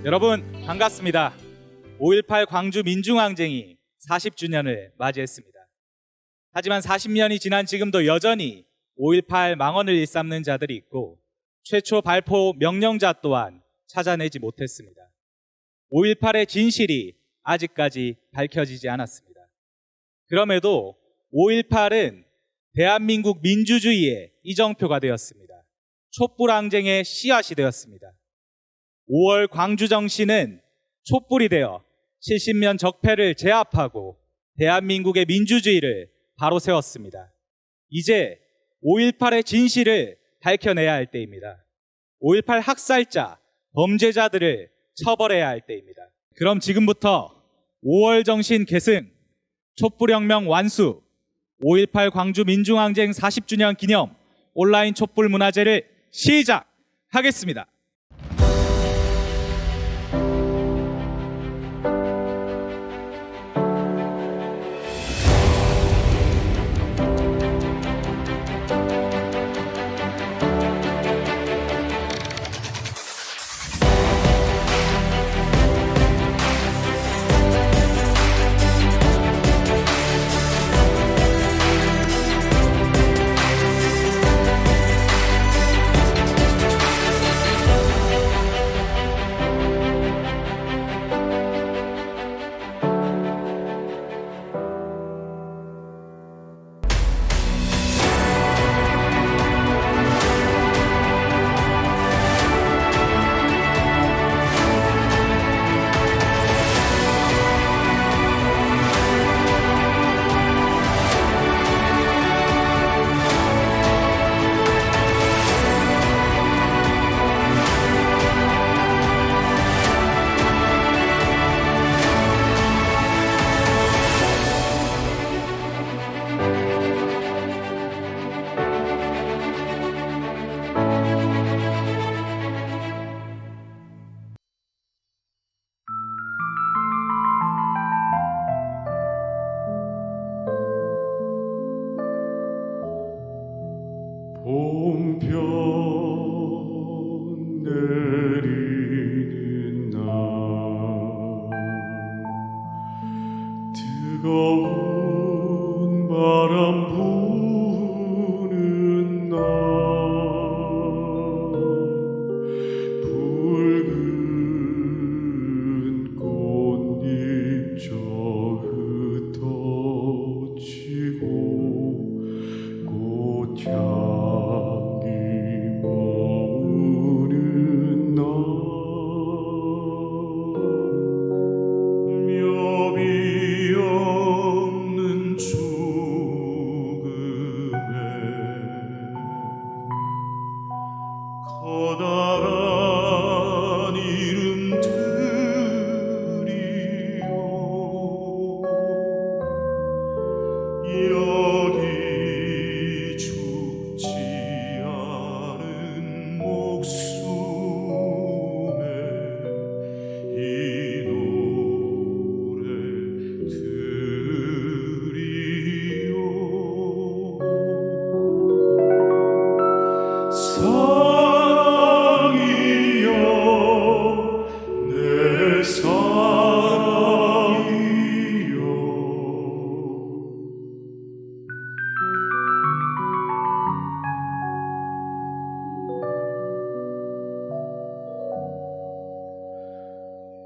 여러분 반갑습니다. 5.18 광주 민중항쟁이 40주년을 맞이했습니다. 하지만 40년이 지난 지금도 여전히 5.18 망언을 일삼는 자들이 있고 최초 발포 명령자 또한 찾아내지 못했습니다. 5.18의 진실이 아직까지 밝혀지지 않았습니다. 그럼에도 5.18은 대한민국 민주주의의 이정표가 되었습니다. 촛불항쟁의 씨앗이 되었습니다. 5월 광주정신은 촛불이 되어 70년 적폐를 제압하고 대한민국의 민주주의를 바로 세웠습니다. 이제 5.18의 진실을 밝혀내야 할 때입니다. 5.18 학살자, 범죄자들을 처벌해야 할 때입니다. 그럼 지금부터 5월 정신 계승, 촛불혁명 완수, 5.18 광주 민중항쟁 40주년 기념 온라인 촛불 문화제를 시작하겠습니다. 봄편 내리는 날 뜨거운 바람 부는 날 붉은 꽃잎 저 흩어지고 꽃향 커다란 이름들이여 여기 죽지 않은 목숨에 이 노래 들이여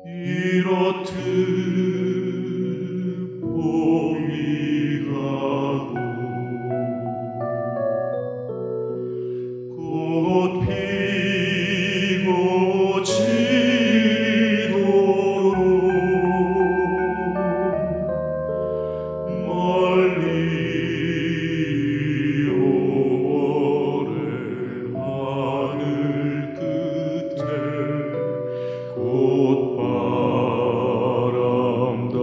이렇듯 봄이 가고 꽃 피고 지도록 멀리 5월의 하늘 끝에 꽃바람 닿도록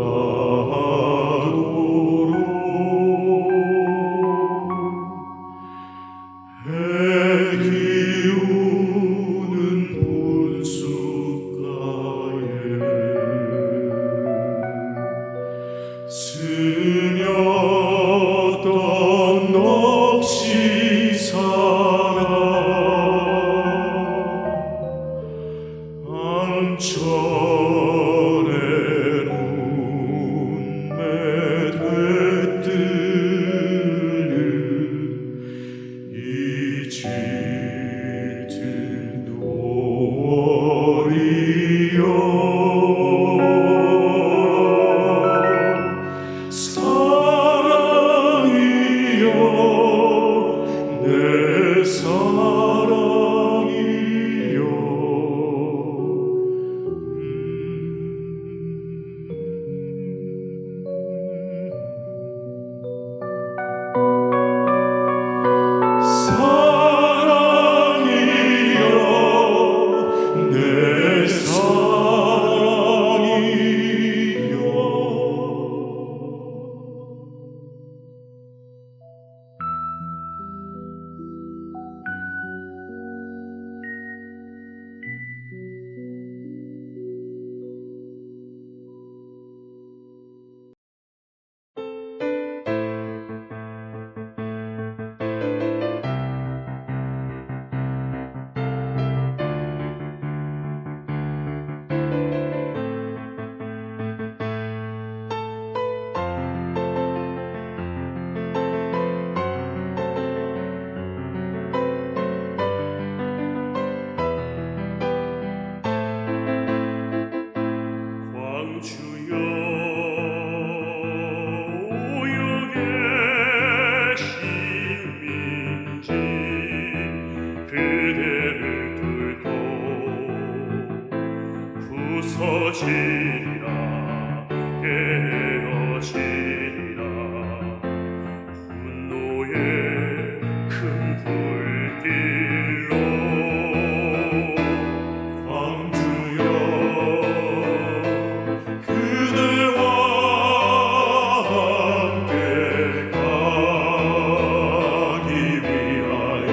해 기우는 분숫가에 스며던 넋이 살아 앉혀 내 사랑이여 사랑이여 내 사랑이여 광주여 오역의 식민지 그대를 뚫고 부서지리라 깨어지리라 분노의 큰 불길로 광주여 그대와 함께 가기 위하여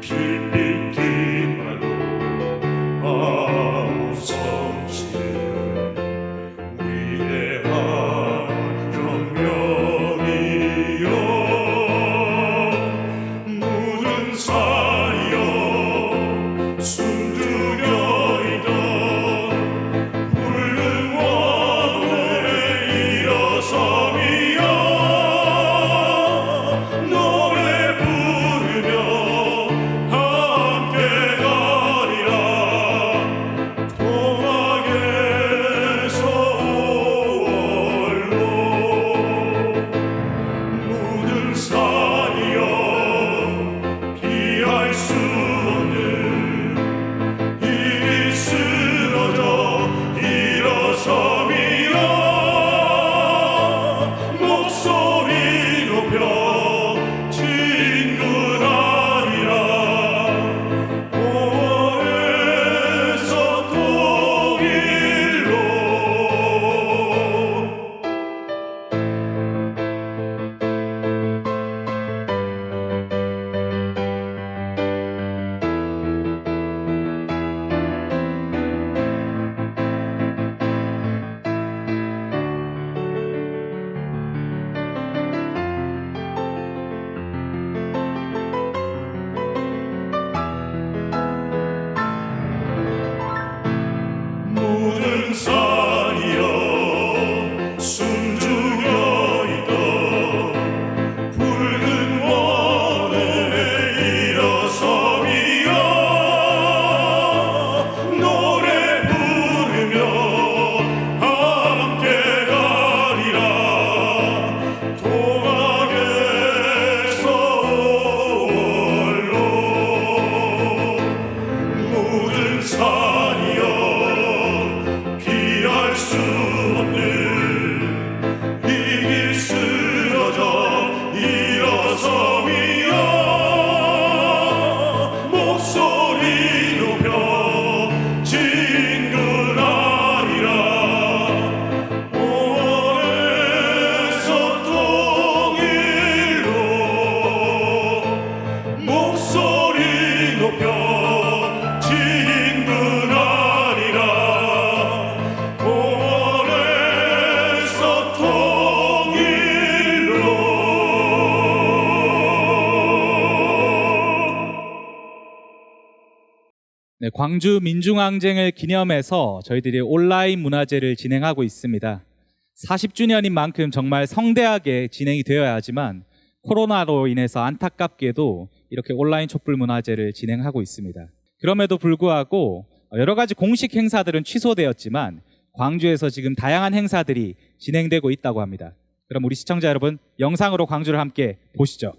빛빛 말로 아우 성실 위대한 혁명이여 모든 사이여 숨죽여있던 붉은 원에 일어섬이여 노래 부르며 함께 가리라 동학에서 오월로 모든 산이여 피할 수 없는 입이 쓰러져 일어섬이여 목소리 높여 진군하리라 5월에서 통일로 모든 산이여 숨죽여있던 붉은 원에 일어섬이여 노래 부르며 함께 가리라 동학에서 오월로 모든 산이여 피할 수 없는 입이 쓰러져 일어섬이여 목소리 높여 진군하리라 5월에서 통일로 목소리 높여 진군하리라 5월에서 통일로 네, 광주 민중항쟁을 기념해서 저희들이 온라인 문화제를 진행하고 있습니다. 40주년인 만큼 정말 성대하게 진행이 되어야 하지만 코로나로 인해서 안타깝게도 이렇게 온라인 촛불 문화제를 진행하고 있습니다. 그럼에도 불구하고 여러 가지 공식 행사들은 취소되었지만 광주에서 지금 다양한 행사들이 진행되고 있다고 합니다. 그럼 우리 시청자 여러분, 영상으로 광주를 함께 보시죠.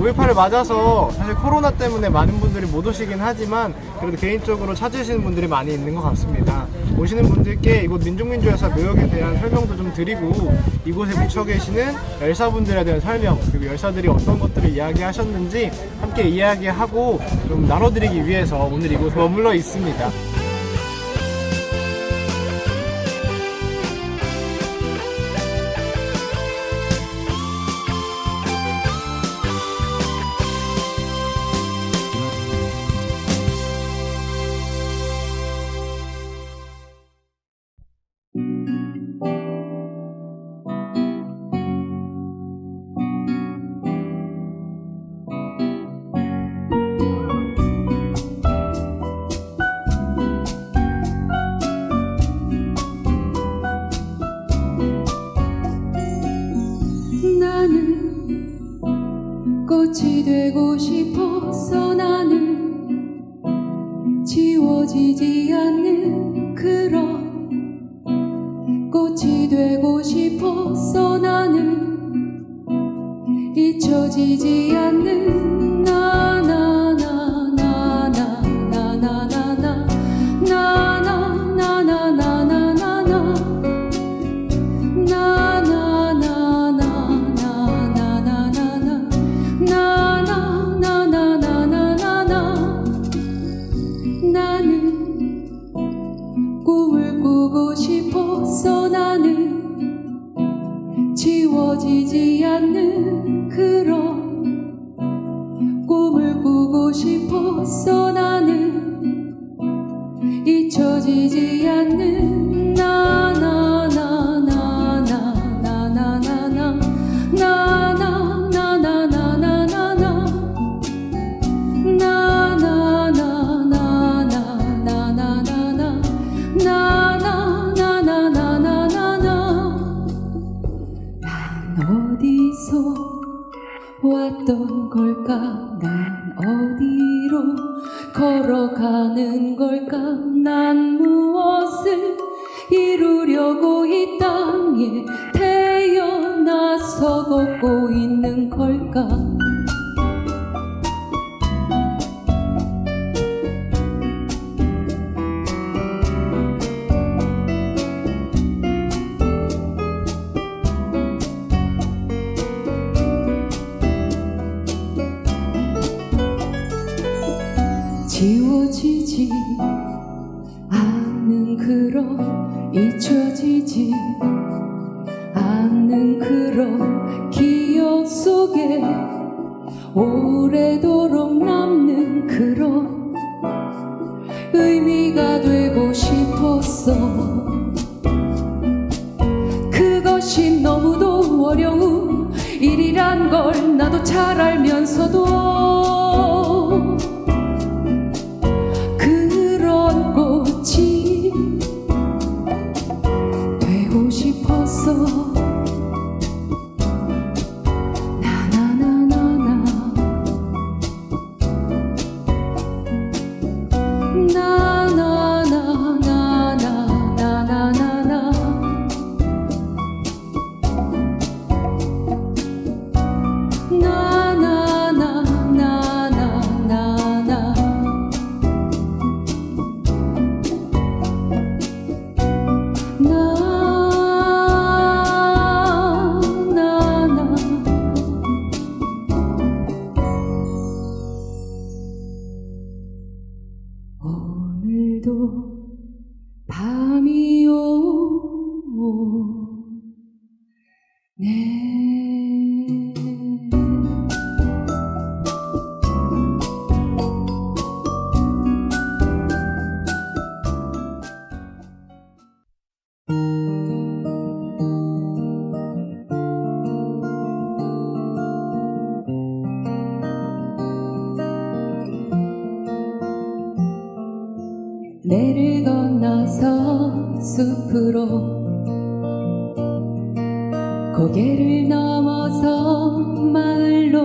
(5.18) 을 맞아서 사실 코로나 때문에 많은 분들이 못 오시긴 하지만 그래도 개인적으로 찾으시는 분들이 많이 있는 것 같습니다. 오시는 분들께 이곳 민중민주회사 묘역에 대한 설명도 좀 드리고 이곳에 묻혀 계시는 열사분들에 대한 설명, 그리고 열사들이 어떤 것들을 이야기하셨는지 함께 이야기하고 좀 나눠드리기 위해서 오늘 이곳에 머물러 있습니다. 꽃이 되고 싶어서 나는 지워지지 않는 그런 꽃이 되고 싶어서 나는 잊혀지지 않는 지워지지 않는 그런 꿈을 꾸고 싶어서 나는 잊혀지지 않는 어디서 왔던 걸까? 난 어디로 걸어가는 걸까? 난 무엇을 이루려고 이 땅에 태어나서 걷고 있는 걸까? 지워지지 않는 그런 잊혀지지 않는 그런 기억 속에 오래도록 남는 그런 의미가 되고 싶었어. 그것이 너무도 어려운 일이란 걸 나도 잘 알면서도 되고 싶었어. 오늘도 밤이 오네. 내를 건너서 숲으로 고개를 넘어서 마을로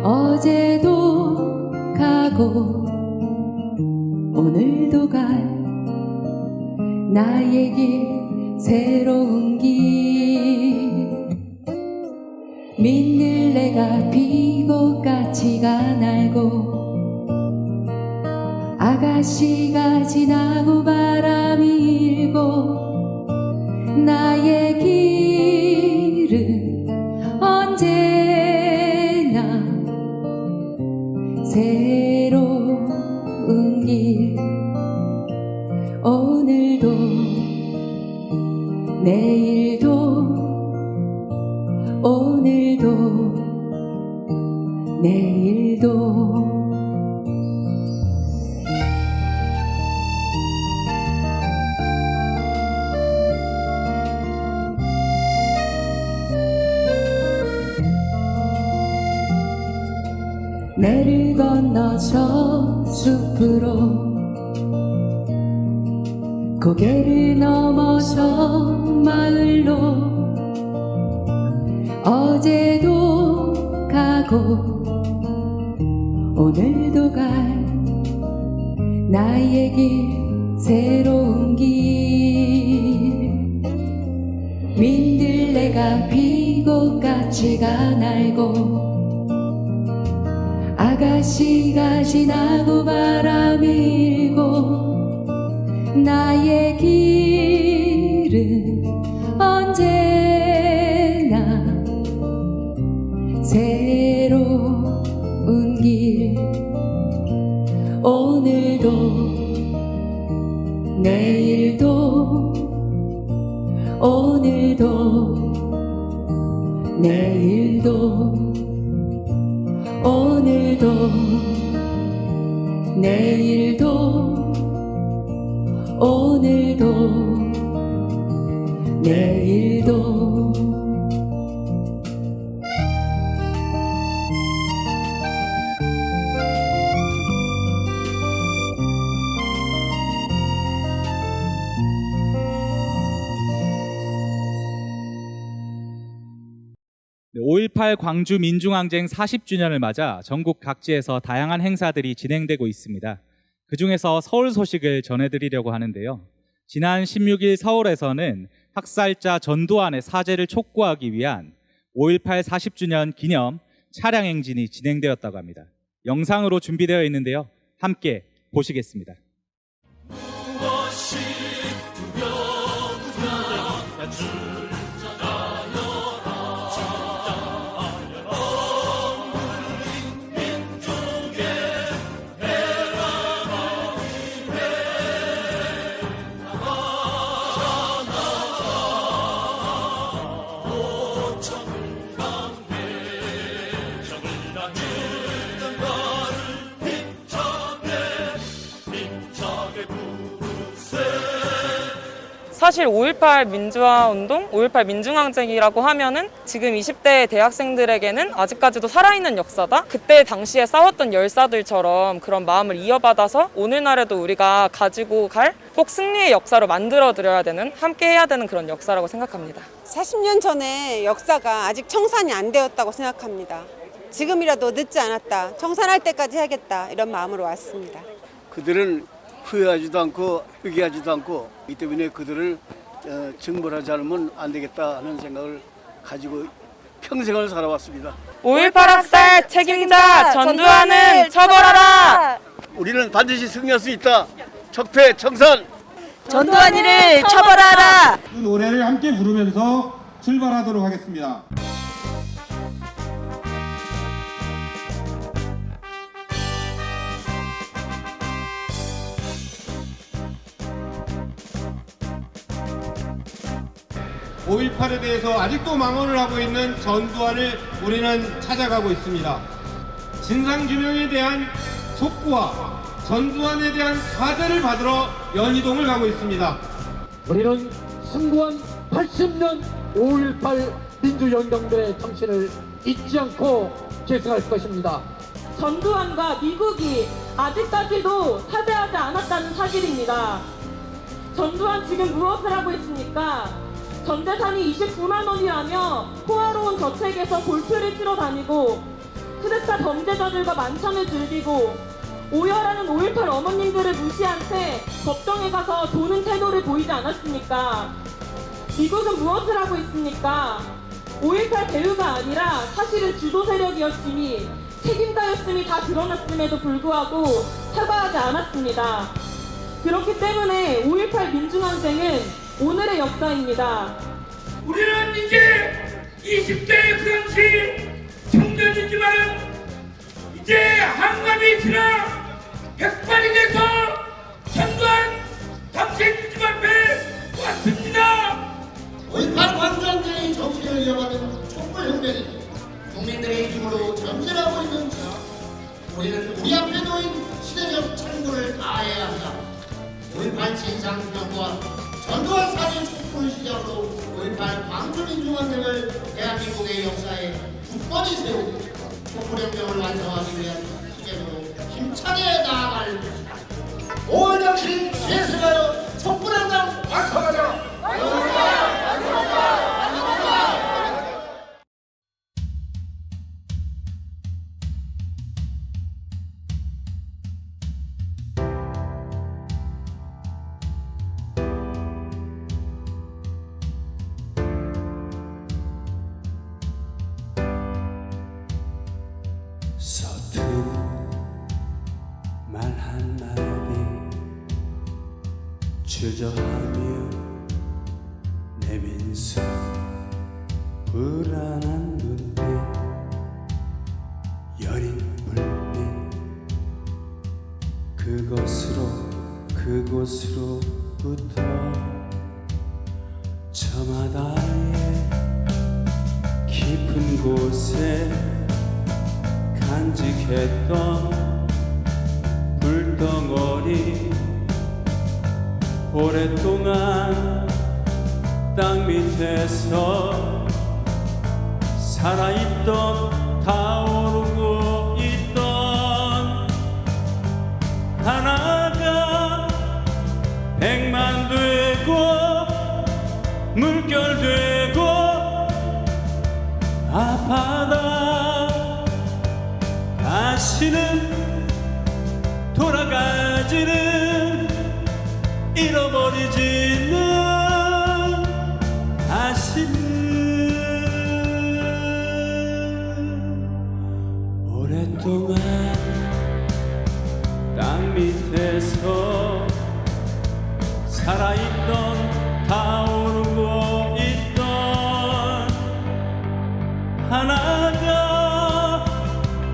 어제도 가고 오늘도 갈 나의 길 새로운 길 민들레가 피고 까치가 날고 아가씨가 지나고 바람이 일고 나의 길은 언제나 새로운 길 오늘도 내일도 오늘도 내일도 내를 건너서 숲으로 고개를 넘어서 마을로 어제도 가고 오늘도 갈 나의 길 새로운 길 민들레가 피고 까치가 날고 아가씨가 지나고 바람이 일고 나의 길은 언제나 새로운 길 오늘도 내일도 오늘도 내일도 오늘도 내일도 오늘도 내일도 네, 5.18 광주 민중항쟁 40주년을 맞아 전국 각지에서 다양한 행사들이 진행되고 있습니다. 그중에서 서울 소식을 전해드리려고 하는데요. 지난 16일 서울에서는 학살자 전두환의 사죄를 촉구하기 위한 5.18 40주년 기념 차량 행진이 진행되었다고 합니다. 영상으로 준비되어 있는데요. 함께 보시겠습니다. 무엇이 두려우냐 사실 5.18 민주화운동, 5.18 민중항쟁이라고 하면은 지금 20대 대학생들에게는 아직까지도 살아있는 역사다? 그때 당시에 싸웠던 열사들처럼 그런 마음을 이어받아서 오늘날에도 우리가 가지고 갈 꼭 승리의 역사로 만들어드려야 되는, 함께 해야 되는 그런 역사라고 생각합니다. 40년 전에 역사가 아직 청산이 안 되었다고 생각합니다. 지금이라도 늦지 않았다. 청산할 때까지 해야겠다. 이런 마음으로 왔습니다. 그들은 후회하지도 않고 회개하지도 않고 이 때문에 그들을 증벌하지 않으면 안 되겠다 하는 생각을 가지고 평생을 살아왔습니다. 5.18 학살 책임자 전두환을 처벌하라! 우리는 반드시 승리할 수 있다. 적폐 청산! 전두환이를 처벌하라! 그 노래를 함께 부르면서 출발하도록 하겠습니다. (5.18) 에 대해서 아직도 망언을 하고 있는 전두환을 우리는 찾아가고 있습니다. 진상규명에 대한 촉구와 전두환에 대한 사죄를 받으러 연희동을 가고 있습니다. 우리는 숭고한 80년 5.18 민주연강들의 정신을 잊지 않고 계승할 것입니다. 전두환과 미국이 아직까지도 사죄하지 않았다는 사실입니다. 전두환 지금 무엇을 하고 있습니까? 전 재산이 29만 원이라며 호화로운 저택에서 골프를 치러 다니고 스레타 범죄자들과 만찬을 즐기고 오열하는 5.18 어머님들을 무시한 채 법정에 가서 조는 태도를 보이지 않았습니까? 미국은 무엇을 하고 있습니까? 5.18 배후가 아니라 사실은 주도 세력이었음이 책임자였음이 다 드러났음에도 불구하고 사과하지 않았습니다. 그렇기 때문에 5.18 민중항쟁은 오늘의 역사입니다. 우리는 이제 20대의 그 당시 청년이지만 이제 한갑이 지나 백발이 돼서 전두환 당시 민중 앞에 왔습니다. 5.18 광주항쟁의 정신을 이어받은 촛불혁명이 국민들의 힘으로 전진하고 있는 지금 우리는 우리 앞에 놓인 시대적 창구를 다해야 한다. 5.18 진상규명과 전두환 살인 촛불 시작으로 5.18 광주민중항쟁을 대한민국의 역사에 굳건히 세우고 촛불혁명을 완성하기 위한 투쟁으로 힘차게 나아갈 것이다. 5월 정신 계승하여 촛불혁명 완성하자. 서툰 말 한마디 주저하며 내민수 불안한 눈빛 여린 불빛 그곳으로부터 저마다의 깊은 곳에 간직했던 불덩어리 오랫동안 땅 밑에서 살아있던 타오르고 있던 하나가 백만 되고 물결되고 아파다 다시는 돌아가지는 잃어버리지는 다시는 오랫동안 땅 밑에서 살아있던 타오르고 있던 하나가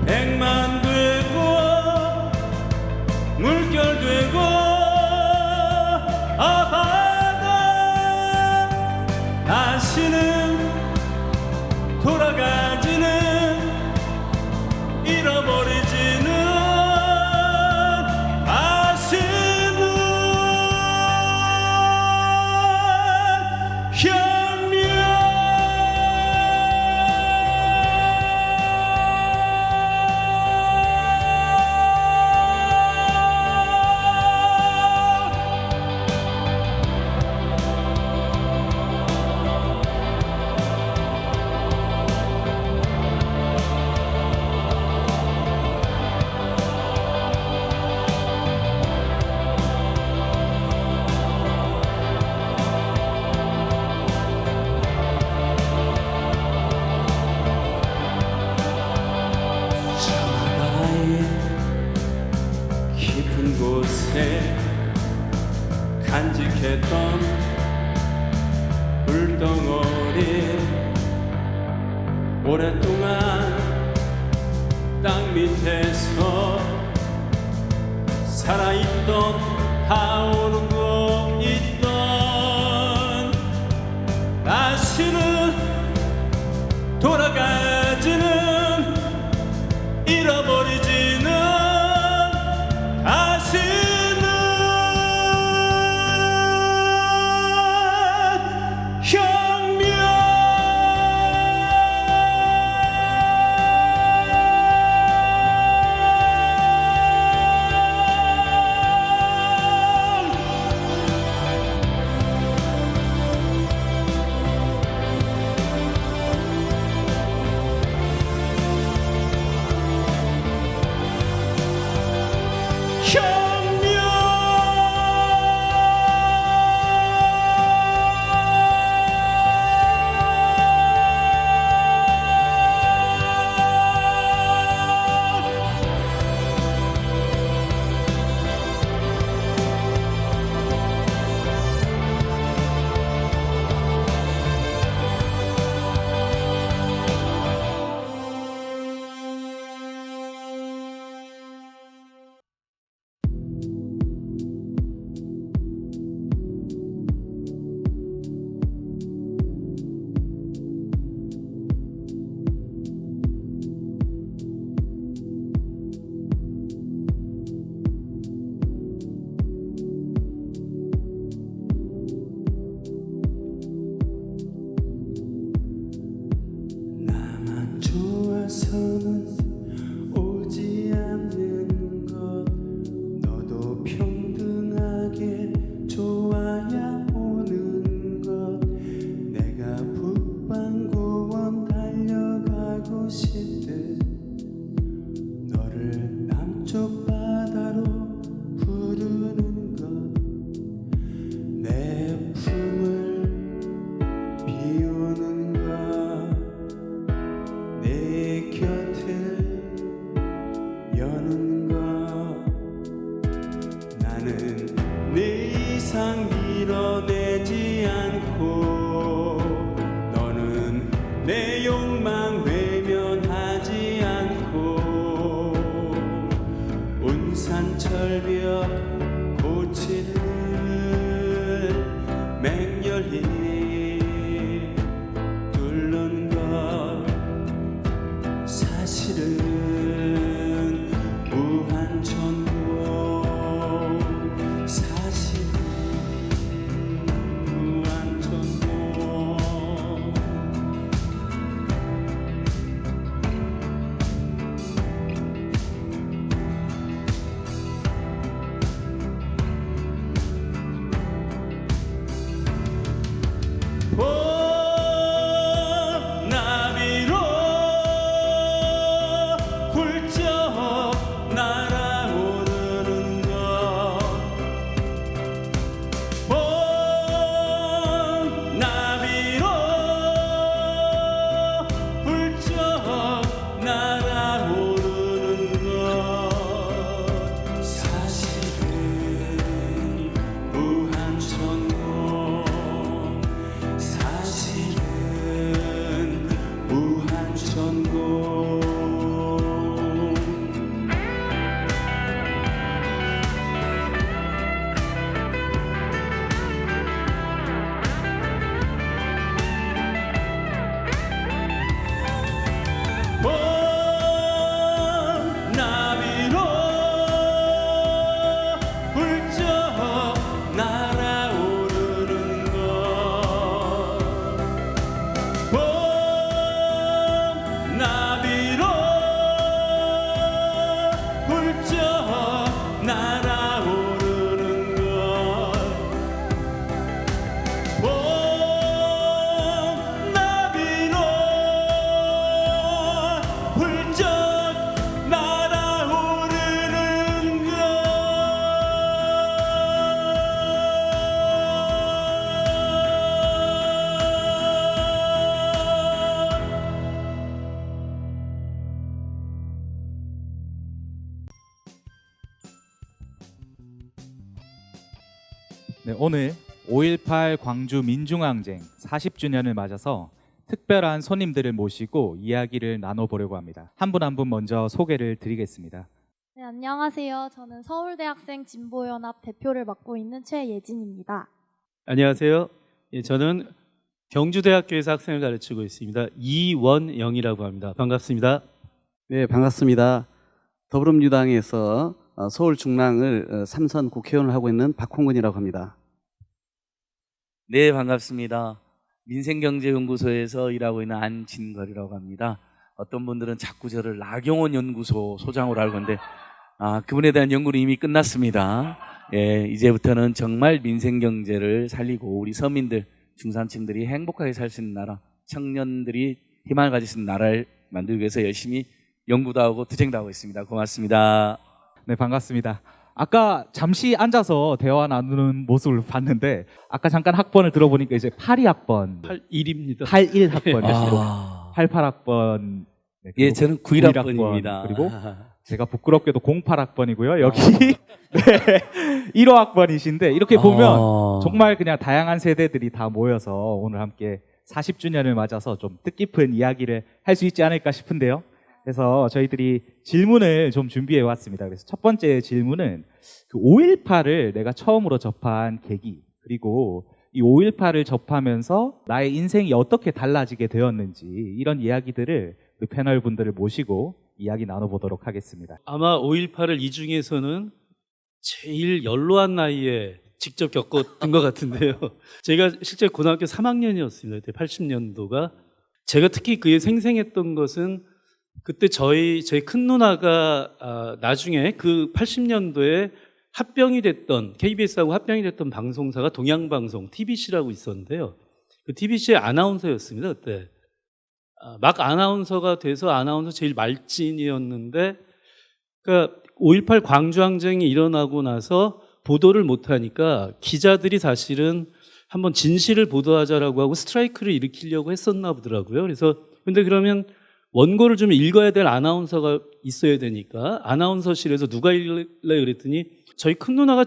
백만 되고 물결 되고 아파다 다시는 돌아가지는 잃어버리지는 다시는 깊은 곳에 간직했던 불덩어리 오랫동안 땅 밑에서 살아있던 타오르고 있던 다시는 돌아가지는 잃어버리지는 다시는 혁명 나만 좋아서는 오지 않는 것 너도 평등하게 좋아야 오는 것 내가 북방고원 달려가고 싶듯 너를 남쪽 바다로 부르는 것 내 품을 비우는 것 내 곁을 여는 것 나는 내 이상 밀어내지 않고 너는 내 욕망 외면하지 않고 운산철벽 고치를 맹렬히 뚫는 것 사실은 무한천국 사실은 무한천국 나비로 훌쩍 날아오르는 것 나비로 훌쩍 날아오르는 것 사실은 무한천국 사실은 무한천국 나비로 훌쩍 날아오르는 것 나비로 훌쩍 날아오르는 것 나비로 훌쩍 날아오르는 것 네, 오늘 5.18 광주 민중항쟁 40주년을 맞아서 특별한 손님들을 모시고 이야기를 나눠보려고 합니다. 한 분 한 분 먼저 소개를 드리겠습니다. 네, 안녕하세요. 저는 서울대학생 진보연합 대표를 맡고 있는 최예진입니다. 안녕하세요. 예, 저는 경주대학교에서 학생을 가르치고 있습니다. 이원영이라고 합니다. 반갑습니다. 네, 반갑습니다. 더불어민주당에서 서울 중랑을 3선 국회의원을 하고 있는 박홍근이라고 합니다. 네, 반갑습니다. 민생경제연구소에서 일하고 있는 안진걸이라고 합니다. 어떤 분들은 자꾸 저를 나경원 연구소 소장으로 알고 있는데 그분에 대한 연구는 이미 끝났습니다. 예, 이제부터는 정말 민생경제를 살리고 우리 서민들, 중산층들이 행복하게 살 수 있는 나라, 청년들이 희망을 가질 수 있는 나라를 만들기 위해서 열심히 연구도 하고 투쟁도 하고 있습니다. 고맙습니다. 네, 반갑습니다. 아까 잠시 앉아서 대화 나누는 모습을 봤는데 아까 잠깐 학번을 들어보니까 이제 82학번 81입니다. 81학번이시고 88학번 예, 저는 91학번입니다. 그리고 제가 부끄럽게도 08학번이고요. 여기 네, 1호학번이신데 이렇게 보면 정말 그냥 다양한 세대들이 다 모여서 오늘 함께 40주년을 맞아서 좀 뜻깊은 이야기를 할 수 있지 않을까 싶은데요. 그래서 저희들이 질문을 좀 준비해 왔습니다. 그래서 첫 번째 질문은 그 5.18을 내가 처음으로 접한 계기, 그리고 이 5.18을 접하면서 나의 인생이 어떻게 달라지게 되었는지 이런 이야기들을 우리 패널 분들을 모시고 이야기 나눠보도록 하겠습니다. 아마 5.18을 이 중에서는 제일 연로한 나이에 직접 겪었던 것 같은데요. 제가 실제 고등학교 3학년이었습니다. 그때 80년도가. 제가 특히 그에 생생했던 것은 그때 저희 큰 누나가 나중에 그 80년도에 합병이 됐던, KBS하고 합병이 됐던 방송사가 동양방송 TBC라고 있었는데요. 그 TBC의 아나운서였습니다. 그때 막 아나운서가 돼서 아나운서 제일 말진이었는데, 그러니까 5.18 광주항쟁이 일어나고 나서 보도를 못하니까 기자들이 사실은 한번 진실을 보도하자라고 하고 스트라이크를 일으키려고 했었나 보더라고요. 그래서 근데 그러면 원고를 좀 읽어야 될 아나운서가 있어야 되니까 아나운서실에서 누가 읽을래 그랬더니 저희 큰 누나가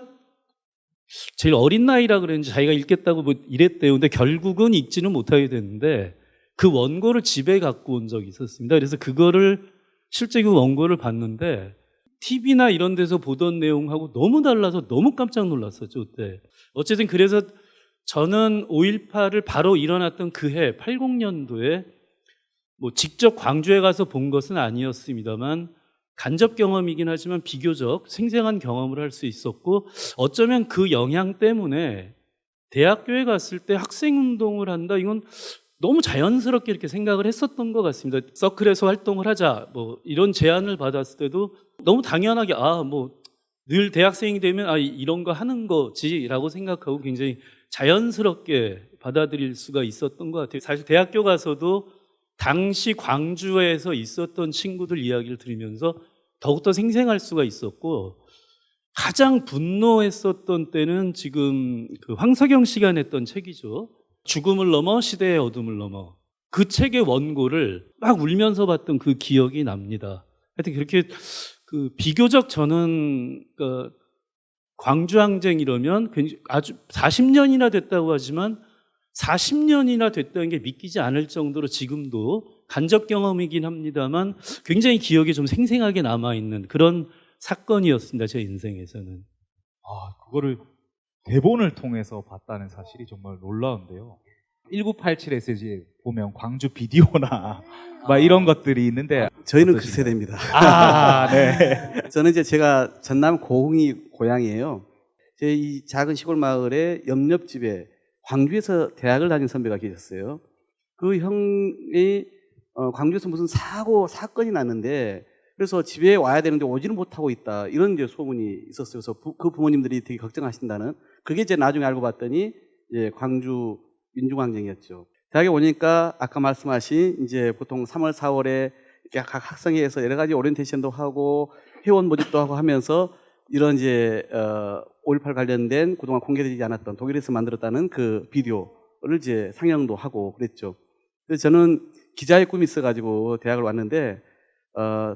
제일 어린 나이라 그랬는지 자기가 읽겠다고 뭐 이랬대요. 근데 결국은 읽지는 못하게 됐는데 그 원고를 집에 갖고 온 적이 있었습니다. 그래서 그거를 실제 그 원고를 봤는데 TV나 이런 데서 보던 내용하고 너무 달라서 너무 깜짝 놀랐었죠, 그때. 어쨌든 그래서 저는 5.18을 바로 일어났던 그 해 80년도에 뭐 직접 광주에 가서 본 것은 아니었습니다만 간접 경험이긴 하지만 비교적 생생한 경험을 할 수 있었고, 어쩌면 그 영향 때문에 대학교에 갔을 때 학생운동을 한다, 이건 너무 자연스럽게 이렇게 생각을 했었던 것 같습니다. 서클에서 활동을 하자 뭐 이런 제안을 받았을 때도 너무 당연하게 뭐 늘 대학생이 되면 이런 거 하는 거지라고 생각하고 굉장히 자연스럽게 받아들일 수가 있었던 것 같아요. 사실 대학교 가서도 당시 광주에서 있었던 친구들 이야기를 들으면서 더욱더 생생할 수가 있었고, 가장 분노했었던 때는 지금 그 황석영 씨가 냈던 책이죠. 죽음을 넘어 시대의 어둠을 넘어. 그 책의 원고를 막 울면서 봤던 그 기억이 납니다. 하여튼 그렇게 그 비교적 저는 광주항쟁 이러면 아주 40년이나 됐다고 하지만 40년이나 됐다는 게 믿기지 않을 정도로 지금도 간접 경험이긴 합니다만 굉장히 기억에 좀 생생하게 남아있는 그런 사건이었습니다. 제 인생에서는. 그거를 대본을 통해서 봤다는 사실이 정말 놀라운데요. 1987에서 이제 보면 광주 비디오나 막 이런 것들이 있는데 저희는 그 세대입니다. 네. 저는 이제 제가 전남 고흥이 고향이에요. 제 이 작은 시골 마을에 옆집에 광주에서 대학을 다닌 선배가 계셨어요. 그 형이 광주에서 무슨 사건이 났는데 그래서 집에 와야 되는데 오지는 못하고 있다, 이런 이제 소문이 있었어요. 그래서 그 부모님들이 되게 걱정하신다는, 그게 이제 나중에 알고 봤더니 이제 광주 민중항쟁이었죠. 대학에 오니까 아까 말씀하신 이제 보통 3월, 4월에 이렇게 각 학생회에서 여러 가지 오리엔테이션도 하고 회원 모집도 하고 하면서 이런 이제 5.18 관련된 그동안 공개되지 않았던 독일에서 만들었다는 그 비디오를 이제 상영도 하고 그랬죠. 그래서 저는 기자의 꿈이 있어가지고 대학을 왔는데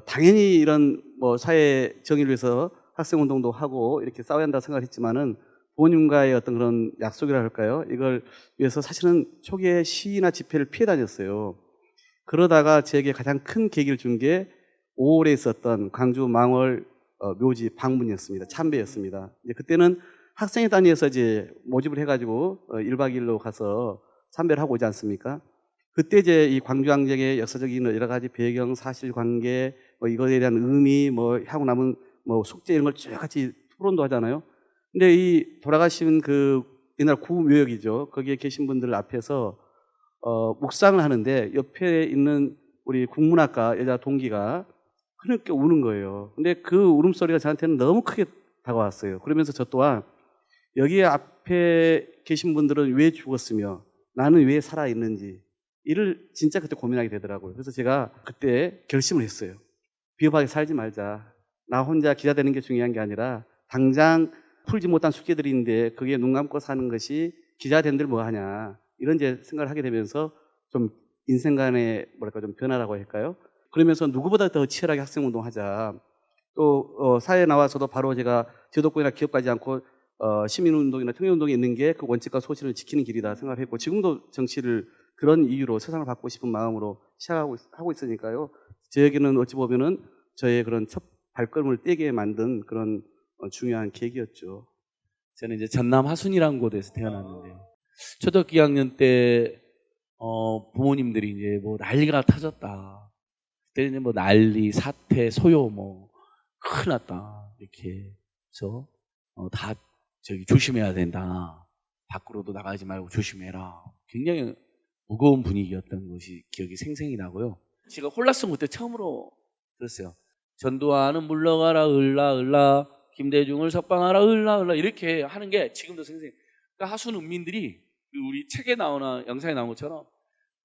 당연히 이런 뭐 사회 정의를 위해서 학생운동도 하고 이렇게 싸워야 한다 생각을 했지만은 부모님과의 어떤 그런 약속이라 할까요? 이걸 위해서 사실은 초기에 시위나 집회를 피해 다녔어요. 그러다가 제게 가장 큰 계기를 준 게 5월에 있었던 광주 망월 묘지 방문이었습니다. 참배였습니다. 이제 그때는 학생회 단위에서 이제 모집을 해가지고 1박 2일로 가서 참배를 하고 오지 않습니까? 그때 이제 이 광주항쟁의 역사적인 여러 가지 배경, 사실관계, 뭐 이거에 대한 의미, 뭐 하고 남은 뭐 숙제 이런 걸 쭉 같이 토론도 하잖아요. 근데 이 돌아가신 그 옛날 구묘역이죠. 거기에 계신 분들 앞에서 묵상을 하는데 옆에 있는 우리 국문학과 여자 동기가 그렇게 우는 거예요. 근데 그 울음소리가 저한테는 너무 크게 다가왔어요. 그러면서 저 또한 여기 앞에 계신 분들은 왜 죽었으며 나는 왜 살아있는지 이를 진짜 그때 고민하게 되더라고요. 그래서 제가 그때 결심을 했어요. 비겁하게 살지 말자. 나 혼자 기자 되는 게 중요한 게 아니라 당장 풀지 못한 숙제들인데 그게 눈 감고 사는 것이 기자 된들 뭐 하냐 이런 이제 생각을 하게 되면서 좀 인생 간의 뭐랄까 좀 변화라고 할까요? 그러면서 누구보다 더 치열하게 학생운동하자. 또 사회에 나와서도 바로 제가 제도권이나 기업 가지 않고 시민운동이나 청년운동에 있는 게 그 원칙과 소신을 지키는 길이다 생각을 했고 지금도 정치를 그런 이유로 세상을 바꾸고 싶은 마음으로 시작하고 있으니까요. 저에게는 어찌 보면은 저의 그런 첫 발걸음을 떼게 만든 그런 중요한 계기였죠. 저는 이제 전남 하순이라는 곳에서 태어났는데요. 초등학교 2학년 때 부모님들이 이제 뭐 난리가 터졌다. 그때 이제 뭐 난리, 사태, 소요 뭐 큰일 났다 이렇게 해서 다 저기 조심해야 된다. 밖으로도 나가지 말고 조심해라. 굉장히 무거운 분위기였던 것이 기억이 생생히 나고요. 제가 홀라송 그때 처음으로 들었어요. 전두환은 물러가라 을라 을라 김대중을 석방하라 을라 을라 이렇게 하는 게 지금도 생생해요. 그러니까 하순 은민들이 우리 책에 나오나 영상에 나온 것처럼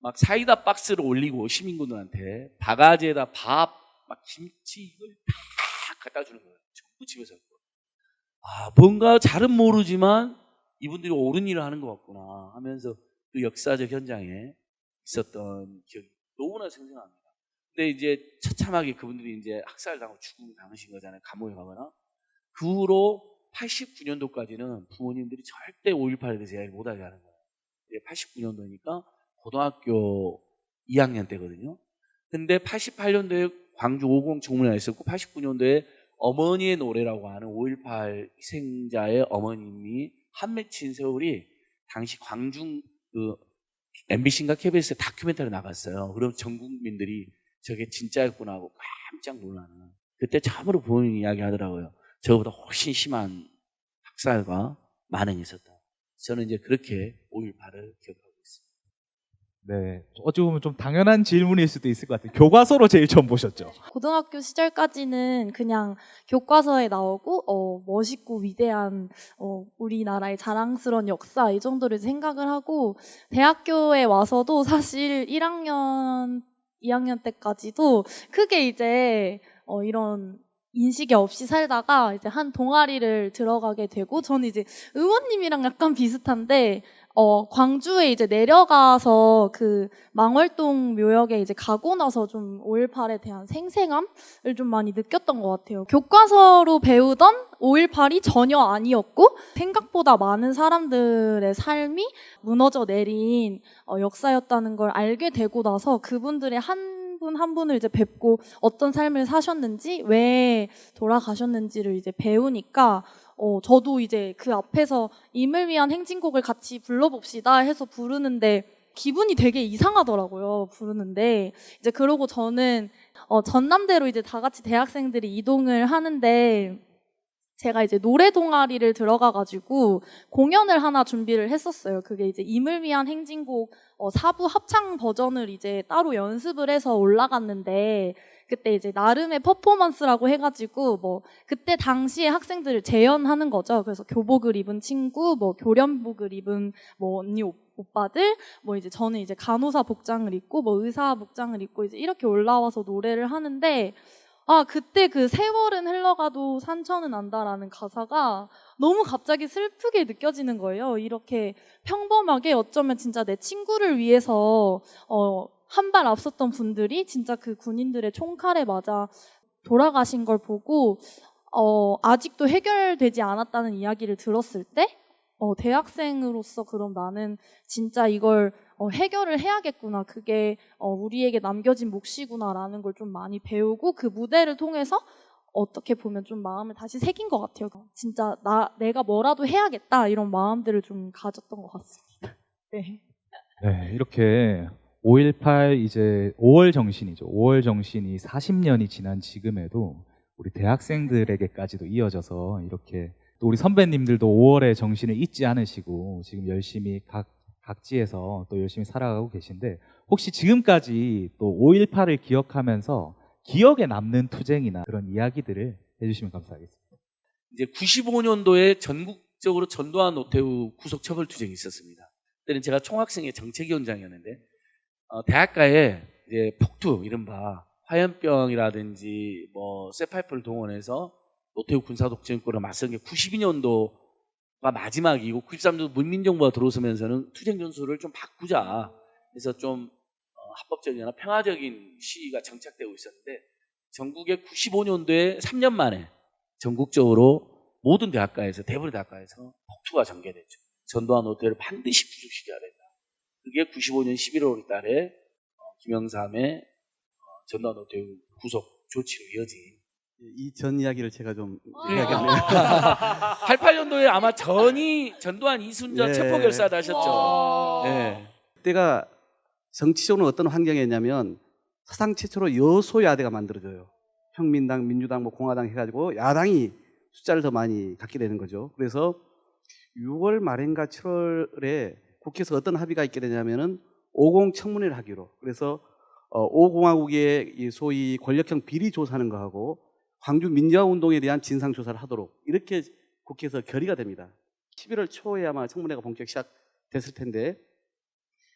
막 사이다 박스를 올리고 시민군들한테 바가지에다 밥, 막 김치 이걸 다 갖다 주는 거예요. 전부 집에서. 뭔가 잘은 모르지만 이분들이 옳은 일을 하는 것 같구나 하면서 그 역사적 현장에 있었던 기억이 너무나 생생합니다. 근데 이제 처참하게 그분들이 이제 학살당하고 죽음당하신 거잖아요. 감옥에 가거나. 그 후로 89년도까지는 부모님들이 절대 5.18에 대해서 이야기를 못하게 하는 거예요. 89년도니까 고등학교 2학년 때거든요. 근데 88년도에 광주 50 청문회가 있었고 89년도에 어머니의 노래라고 하는 5.18 희생자의 어머님이 한 맺힌 세월이 당시 광중 그 MBC인가 KBS에 다큐멘터리 나갔어요. 그럼 전 국민들이 저게 진짜였구나 하고 깜짝 놀라는. 그때 참으로 부모님이 이야기하더라고요. 저보다 훨씬 심한 학살과 만행이 있었다. 저는 이제 그렇게 5.18을 기억하고 있습니다. 네, 어찌 보면 좀 당연한 질문일 수도 있을 것 같아요. 교과서로 제일 처음 보셨죠? 고등학교 시절까지는 그냥 교과서에 나오고 멋있고 위대한 우리나라의 자랑스러운 역사 이 정도를 생각을 하고 대학교에 와서도 사실 1학년, 2학년 때까지도 크게 이제 이런 인식이 없이 살다가 이제 한 동아리를 들어가게 되고 저는 이제 의원님이랑 약간 비슷한데 광주에 이제 내려가서 그 망월동 묘역에 이제 가고 나서 좀 5.18에 대한 생생함을 좀 많이 느꼈던 것 같아요. 교과서로 배우던 5.18이 전혀 아니었고 생각보다 많은 사람들의 삶이 무너져 내린 역사였다는 걸 알게 되고 나서 그분들의 한 분 한 분을 이제 뵙고 어떤 삶을 사셨는지 왜 돌아가셨는지를 이제 배우니까 저도 이제 그 앞에서 임을 위한 행진곡을 같이 불러봅시다 해서 부르는데 기분이 되게 이상하더라고요. 부르는데 이제 그러고 저는 전남대로 이제 다 같이 대학생들이 이동을 하는데 제가 이제 노래 동아리를 들어가가지고 공연을 하나 준비를 했었어요. 그게 이제 임을 위한 행진곡 4부 합창 버전을 이제 따로 연습을 해서 올라갔는데 그때 이제 나름의 퍼포먼스라고 해가지고 뭐 그때 당시에 학생들을 재연하는 거죠. 그래서 교복을 입은 친구, 뭐 교련복을 입은 뭐 언니 오빠들, 뭐 이제 저는 이제 간호사 복장을 입고 뭐 의사 복장을 입고 이제 이렇게 올라와서 노래를 하는데 그때 그 세월은 흘러가도 산천은 안다라는 가사가 너무 갑자기 슬프게 느껴지는 거예요. 이렇게 평범하게 어쩌면 진짜 내 친구를 위해서 한 발 앞섰던 분들이 진짜 그 군인들의 총칼에 맞아 돌아가신 걸 보고 아직도 해결되지 않았다는 이야기를 들었을 때 대학생으로서 그럼 나는 진짜 이걸 해결을 해야겠구나. 그게 우리에게 남겨진 몫이구나라는 걸 좀 많이 배우고 그 무대를 통해서 어떻게 보면 좀 마음을 다시 새긴 것 같아요. 진짜 내가 뭐라도 해야겠다 이런 마음들을 좀 가졌던 것 같습니다. 네. 네, 이렇게 5.18 이제 5월 정신이죠. 5월 정신이 40년이 지난 지금에도 우리 대학생들에게까지도 이어져서 이렇게 또 우리 선배님들도 5월의 정신을 잊지 않으시고 지금 열심히 각지에서 또 열심히 살아가고 계신데 혹시 지금까지 또 5.18을 기억하면서 기억에 남는 투쟁이나 그런 이야기들을 해주시면 감사하겠습니다. 이제 95년도에 전국적으로 전두환 노태우 구속 처벌 투쟁이 있었습니다. 그때는 제가 총학생회 정책위원장이었는데 대학가에 이제 폭투 이른바 화염병이라든지 뭐 쇠파이프를 동원해서 노태우 군사독재권과 맞선 게 92년도가 마지막이고 93년도 문민정부가 들어서면서는 투쟁 전술을 좀 바꾸자 해서 좀 합법적이나 평화적인 시위가 정착되고 있었는데 전국에 95년도에 3년 만에 전국적으로 모든 대학가에서 대부분의 대학가에서 폭투가 전개됐죠. 전두환 노태우를 반드시 구속시켜야 된다. 그게 95년 11월 달에 김영삼의 전두환 노태우 구속 조치로 이어진 이 전 이야기를 제가 좀 네. 이야기하네요. 88년도에 아마 전두환 이순자 네. 체포 결사도 하셨죠. 네. 그때가 정치적으로 어떤 환경이었냐면 사상 최초로 여소야대가 만들어져요. 평민당, 민주당, 뭐 공화당 해가지고 야당이 숫자를 더 많이 갖게 되는 거죠. 그래서 6월 말인가 7월에 국회에서 어떤 합의가 있게 되냐면은 5공 청문회를 하기로. 그래서 5공화국의 이 소위 권력형 비리 조사하는 거하고 광주 민주화 운동에 대한 진상 조사를 하도록 이렇게 국회에서 결의가 됩니다. 11월 초에 아마 청문회가 본격 시작됐을 텐데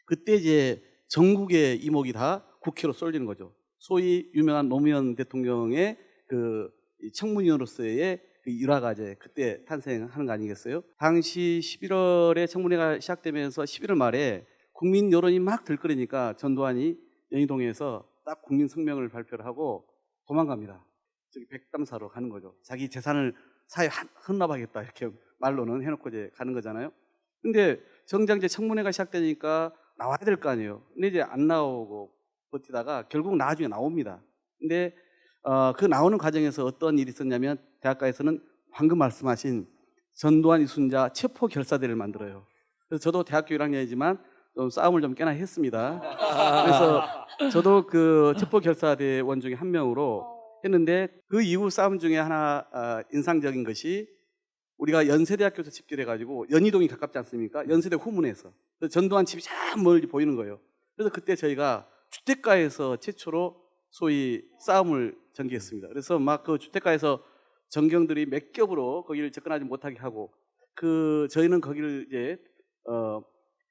그때 이제 전국의 이목이 다 국회로 쏠리는 거죠. 소위 유명한 노무현 대통령의 그 청문위원으로서의 그 일화가 이제 그때 탄생하는 거 아니겠어요? 당시 11월에 청문회가 시작되면서 11월 말에 국민 여론이 막 들끓으니까 전두환이 연희동에서 딱 국민 성명을 발표를 하고 도망갑니다. 저기 백담사로 가는 거죠. 자기 재산을 사회에 헌납하겠다 이렇게 말로는 해놓고 이제 가는 거잖아요. 근데 정작 이제 청문회가 시작되니까 나와야 될 거 아니에요. 근데 이제 안 나오고 버티다가 결국 나중에 나옵니다. 근데 그 나오는 과정에서 어떤 일이 있었냐면 대학가에서는 방금 말씀하신 전두환 이순자 체포 결사대를 만들어요. 그래서 저도 대학교 1학년이지만 좀 싸움을 좀 꽤나 했습니다. 그래서 저도 그 체포 결사대원 중에 한 명으로 했는데 그 이후 싸움 중에 하나 인상적인 것이 우리가 연세대학교에서 집결해가지고 연희동이 가깝지 않습니까? 연세대 후문에서. 그래서 전두환 집이 참 멀리 보이는 거예요. 그래서 그때 저희가 주택가에서 최초로 소위 싸움을 전개했습니다. 그래서 막 그 주택가에서 전경들이 몇 겹으로 거기를 접근하지 못하게 하고 저희는 거기를 이제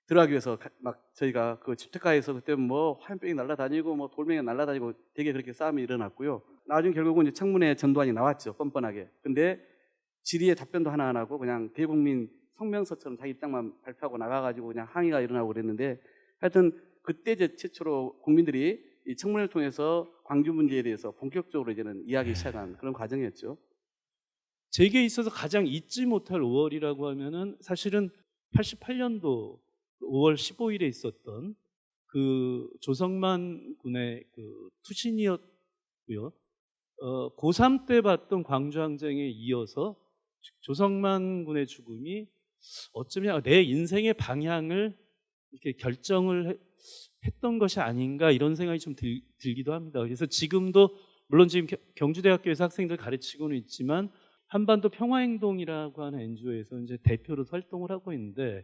들어가기 위해서 막 저희가 그 주택가에서 그때 뭐 화염병이 날아다니고 뭐 돌멩이가 날아다니고 되게 그렇게 싸움이 일어났고요. 나중에 결국은 이제 청문회 전두환이 나왔죠. 뻔뻔하게. 근데 질의의 답변도 하나 안 하고 그냥 대국민 성명서처럼 자기 입장만 발표하고 나가가지고 그냥 항의가 일어나고 그랬는데 하여튼 그때 이제 최초로 국민들이 이 청문회를 통해서 광주 문제에 대해서 본격적으로 이제는 이야기 시작한 그런 과정이었죠. 제게 있어서 가장 잊지 못할 5월이라고 하면은 사실은 88년도 5월 15일에 있었던 그 조성만 군의 그 투신이었고요. 고3 때 봤던 광주항쟁에 이어서 조성만 군의 죽음이 어쩌면 내 인생의 방향을 이렇게 결정을 했던 것이 아닌가 이런 생각이 좀 들기도 합니다. 그래서 지금도 물론 지금 경주대학교에서 학생들 가르치고는 있지만 한반도 평화행동이라고 하는 NGO에서 이제 대표로 활동을 하고 있는데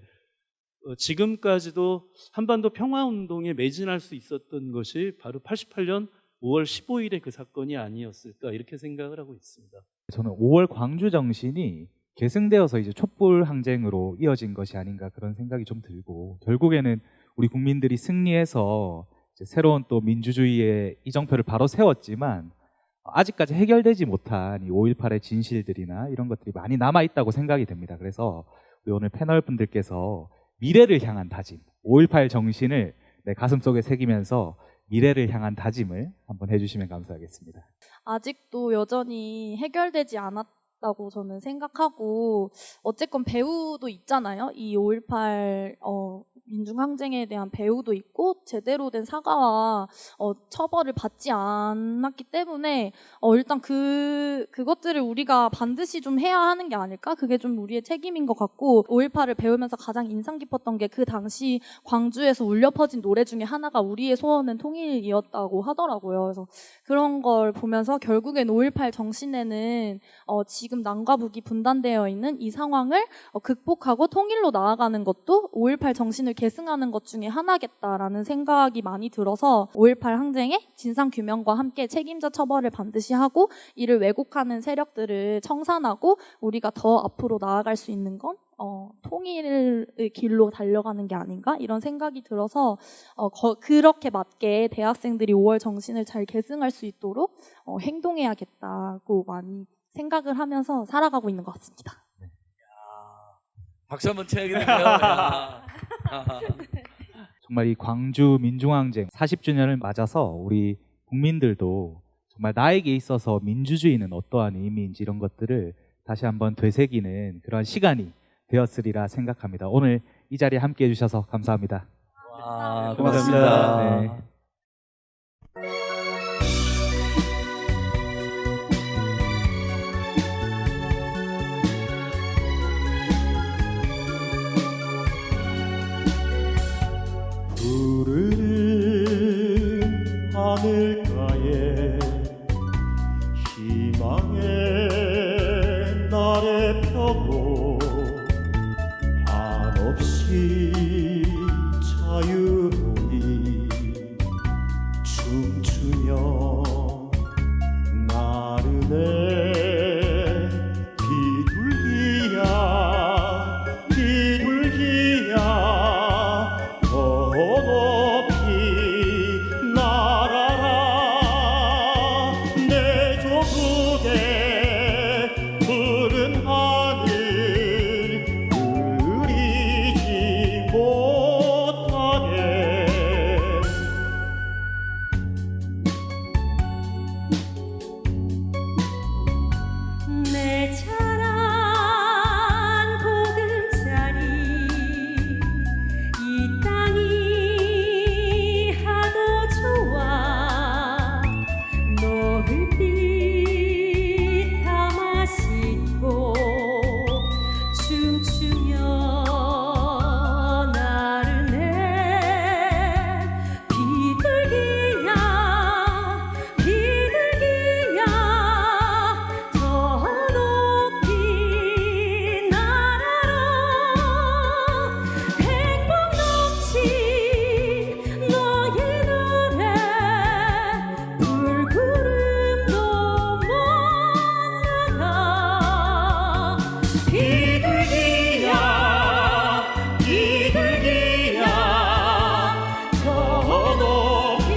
지금까지도 한반도 평화운동에 매진할 수 있었던 것이 바로 88년 5월 15일의 그 사건이 아니었을까 이렇게 생각을 하고 있습니다. 저는 5월 광주 정신이 계승되어서 이제 촛불 항쟁으로 이어진 것이 아닌가 그런 생각이 좀 들고 결국에는 우리 국민들이 승리해서 이제 새로운 또 민주주의의 이정표를 바로 세웠지만 아직까지 해결되지 못한 이 5.18의 진실들이나 이런 것들이 많이 남아있다고 생각이 됩니다. 그래서 우리 오늘 패널 분들께서 미래를 향한 다짐, 5.18 정신을 내 가슴속에 새기면서 미래를 향한 다짐을 한번 해주시면 감사하겠습니다. 아직도 여전히 해결되지 않았다고 저는 생각하고 어쨌건 배후도 있잖아요. 이 5.18 민중항쟁에 대한 배후도 있고 제대로 된 사과와 처벌을 받지 않았기 때문에 일단 그것들을 우리가 반드시 좀 해야 하는 게 아닐까? 그게 좀 우리의 책임인 것 같고 5.18을 배우면서 가장 인상 깊었던 게 그 당시 광주에서 울려 퍼진 노래 중에 하나가 우리의 소원은 통일이었다고 하더라고요. 그래서 그런 걸 보면서 결국엔 5.18 정신에는 지금 남과 북이 분단되어 있는 이 상황을 극복하고 통일로 나아가는 것도 5.18 정신을 계승하는 것 중에 하나겠다라는 생각이 많이 들어서 5.18 항쟁의 진상규명과 함께 책임자 처벌을 반드시 하고 이를 왜곡하는 세력들을 청산하고 우리가 더 앞으로 나아갈 수 있는 건 통일의 길로 달려가는 게 아닌가 이런 생각이 들어서 그렇게 맞게 대학생들이 5월 정신을 잘 계승할 수 있도록 행동해야겠다고 많이 생각을 하면서 살아가고 있는 것 같습니다. 박수 한번 쳐야겠네요. 야. 정말 이 광주 민중항쟁 40주년을 맞아서 우리 국민들도 정말 나에게 있어서 민주주의는 어떠한 의미인지 이런 것들을 다시 한번 되새기는 그런 시간이 되었으리라 생각합니다. 오늘 이 자리에 함께해 주셔서 감사합니다. 와, 고맙습니다. 고맙습니다. 네. 푸르른 하늘가에 희망의 날에 펴고 한없이 자유로이 춤추며 나르네 비둘기야 비둘기야 더 높이 날아라 내 조국의 푸른 하늘 그리지 못하게 내 자란 보금자리 이 땅이 하도 좋아 노을빛 담아 싣고 춤추며 나르네 비둘기야 비둘기야 더 높이 날아라 행복 넘친 너의 노래 불구름도 못 나가 비둘기야 비둘기야 더 높이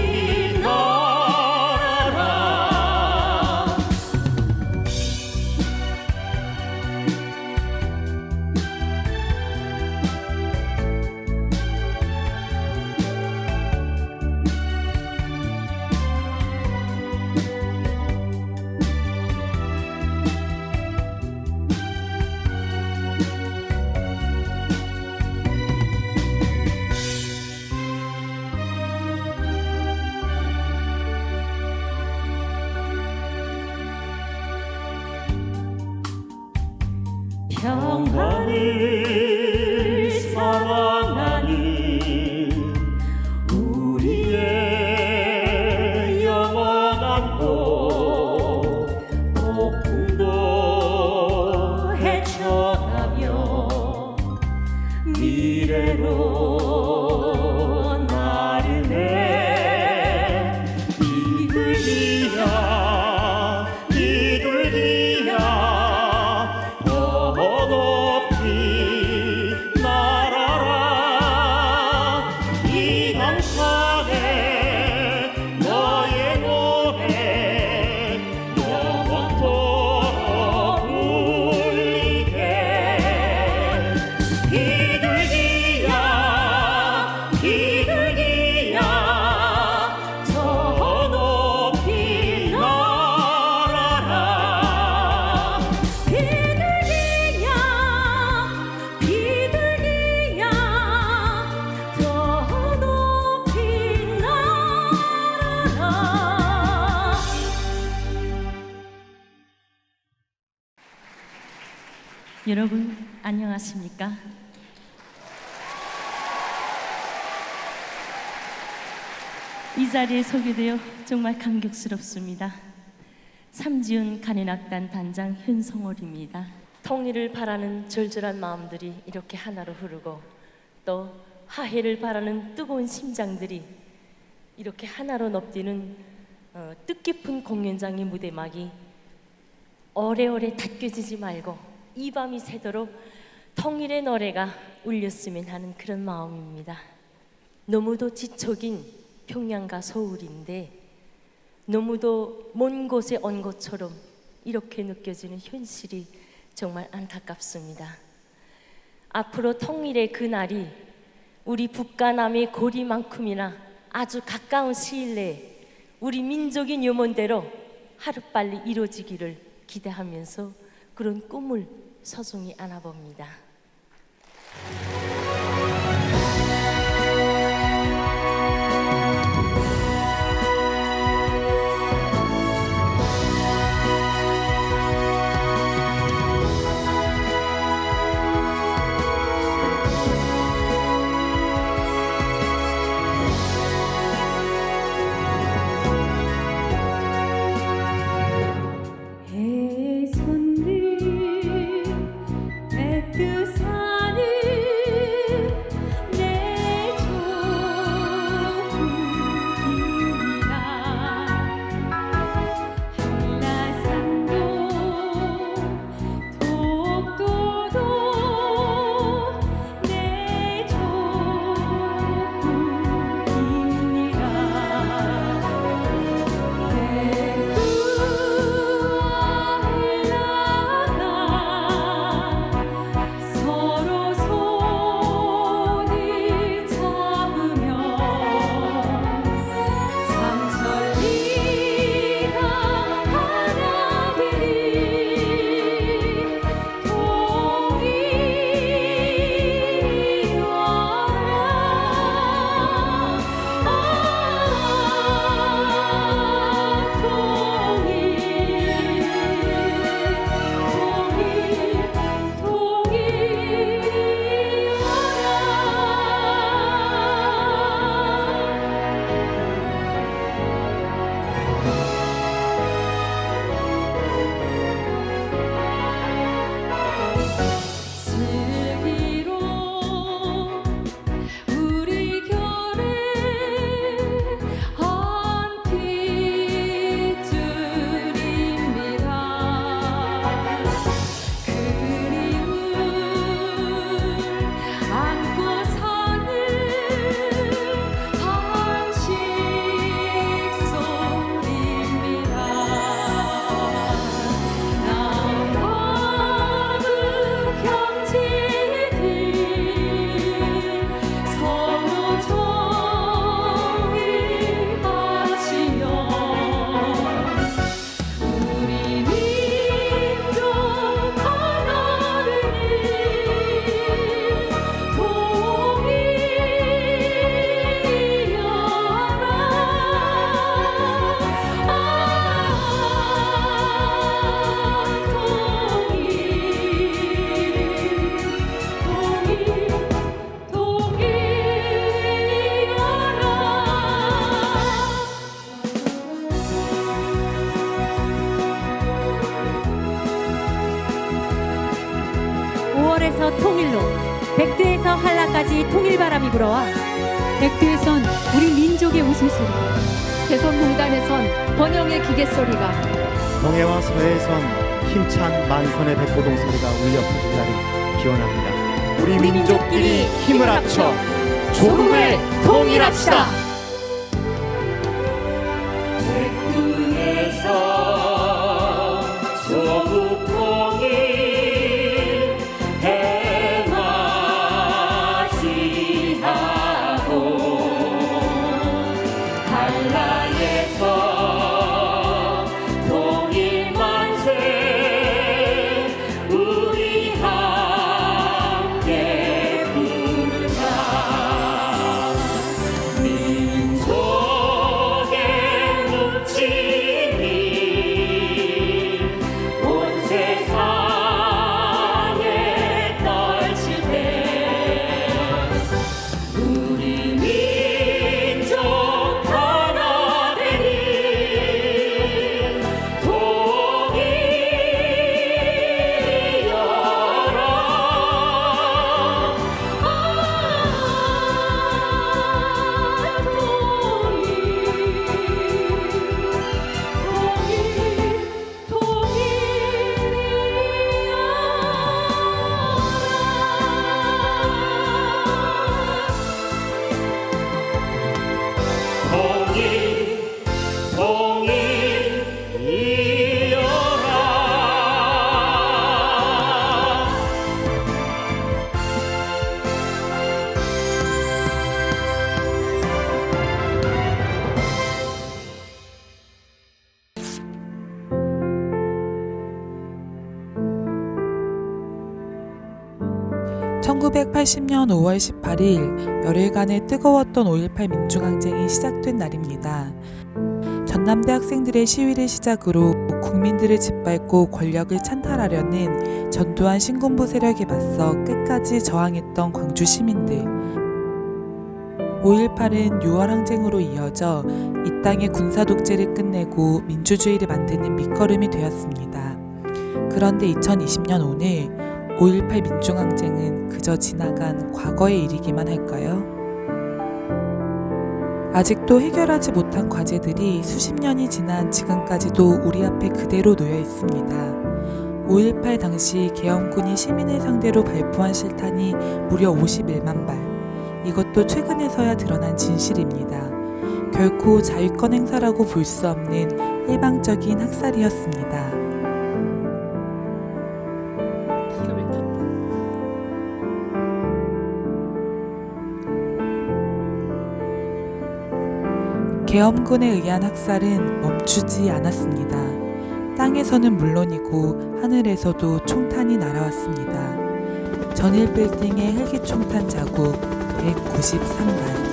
날아라 평화를 사랑하는 우리의 영원한 꽃 폭풍도 헤쳐가며 미래로 나르네 비둘기야 비둘기야 더 높이 날아라 이 강산에 너의 노래 영원토록 울리게 비둘기야 비둘기야 더 높이 날아라 비둘기야 비둘기야 더 높이 날아라 여러분 안녕하십니까? 이 자리에 서게 되어 정말 감격스럽습니다. 삼지훈 간현악단 단장 현성월입니다. 통일을 바라는 절절한 마음들이 이렇게 하나로 흐르고 또 화해를 바라는 뜨거운 심장들이 이렇게 하나로 넙뛰는 뜻깊은 공연장의 무대막이 오래오래 닫혀지지 말고 이 밤이 새도록 통일의 노래가 울렸으면 하는 그런 마음입니다. 너무도 지척인 평양과 서울인데 너무도 먼 곳에 온 것처럼 이렇게 느껴지는 현실이 정말 안타깝습니다. 앞으로 통일의 그날이 우리 북과 남의 거리만큼이나 아주 가까운 시일 내에 우리 민족인 유문대로 하루빨리 이루어지기를 기대하면서 그런 꿈을 소중히 안아봅니다. 통일로, 백두에서 한라까지 통일바람이 불어와 백두에선 우리 민족의 웃음소리, 개성공단에선 번영의 기계소리가, 동해와 서해에선 힘찬 만선의 백고동 소리가 울려 퍼질 날이 기원합니다. 우리 민족끼리 힘을 합쳐 조국을 통일합시다. 백두에서 조국 통일 해맞이하고 한라에서 통일 만세 우리 함께 부르자. 민족의 묻힘이 온 세상에 1980년 5월 18일 열흘간의 뜨거웠던 5.18 민중항쟁이 시작된 날입니다. 전남대 학생들의 시위를 시작으로 국민들을 짓밟고 권력을 찬탈하려는 전두환 신군부 세력에 맞서 끝까지 저항했던 광주 시민들. 5.18은 6월 항쟁으로 이어져 이 땅의 군사 독재를 끝내고 민주주의를 만드는 밑거름이 되었습니다. 그런데 2020년 오늘 5.18 민중항쟁은 그저 지나간 과거의 일이기만 할까요? 아직도 해결하지 못한 과제들이 수십 년이 지난 지금까지도 우리 앞에 그대로 놓여 있습니다. 5.18 당시 계엄군이 시민을 상대로 발포한 실탄이 무려 51만 발. 이것도 최근에서야 드러난 진실입니다. 결코 자유권 행사라고 볼 수 없는 일방적인 학살이었습니다. 계엄군에 의한 학살은 멈추지 않았습니다. 땅에서는 물론이고 하늘에서도 총탄이 날아왔습니다. 전일 빌딩의 헬기 총탄 자국 193발.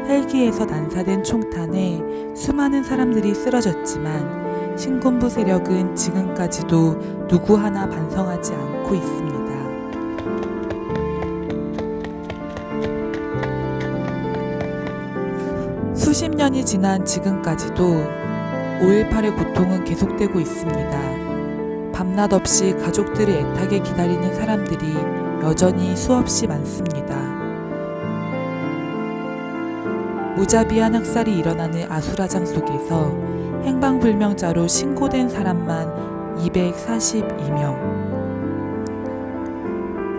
헬기에서 난사된 총탄에 수많은 사람들이 쓰러졌지만 신군부 세력은 지금까지도 누구 하나 반성하지 않고 있습니다. 수십 년이 지난 지금까지도 5.18의 고통은 계속되고 있습니다. 밤낮 없이 가족들을 애타게 기다리는 사람들이 여전히 수없이 많습니다. 무자비한 학살이 일어나는 아수라장 속에서 행방불명자로 신고된 사람만 242명.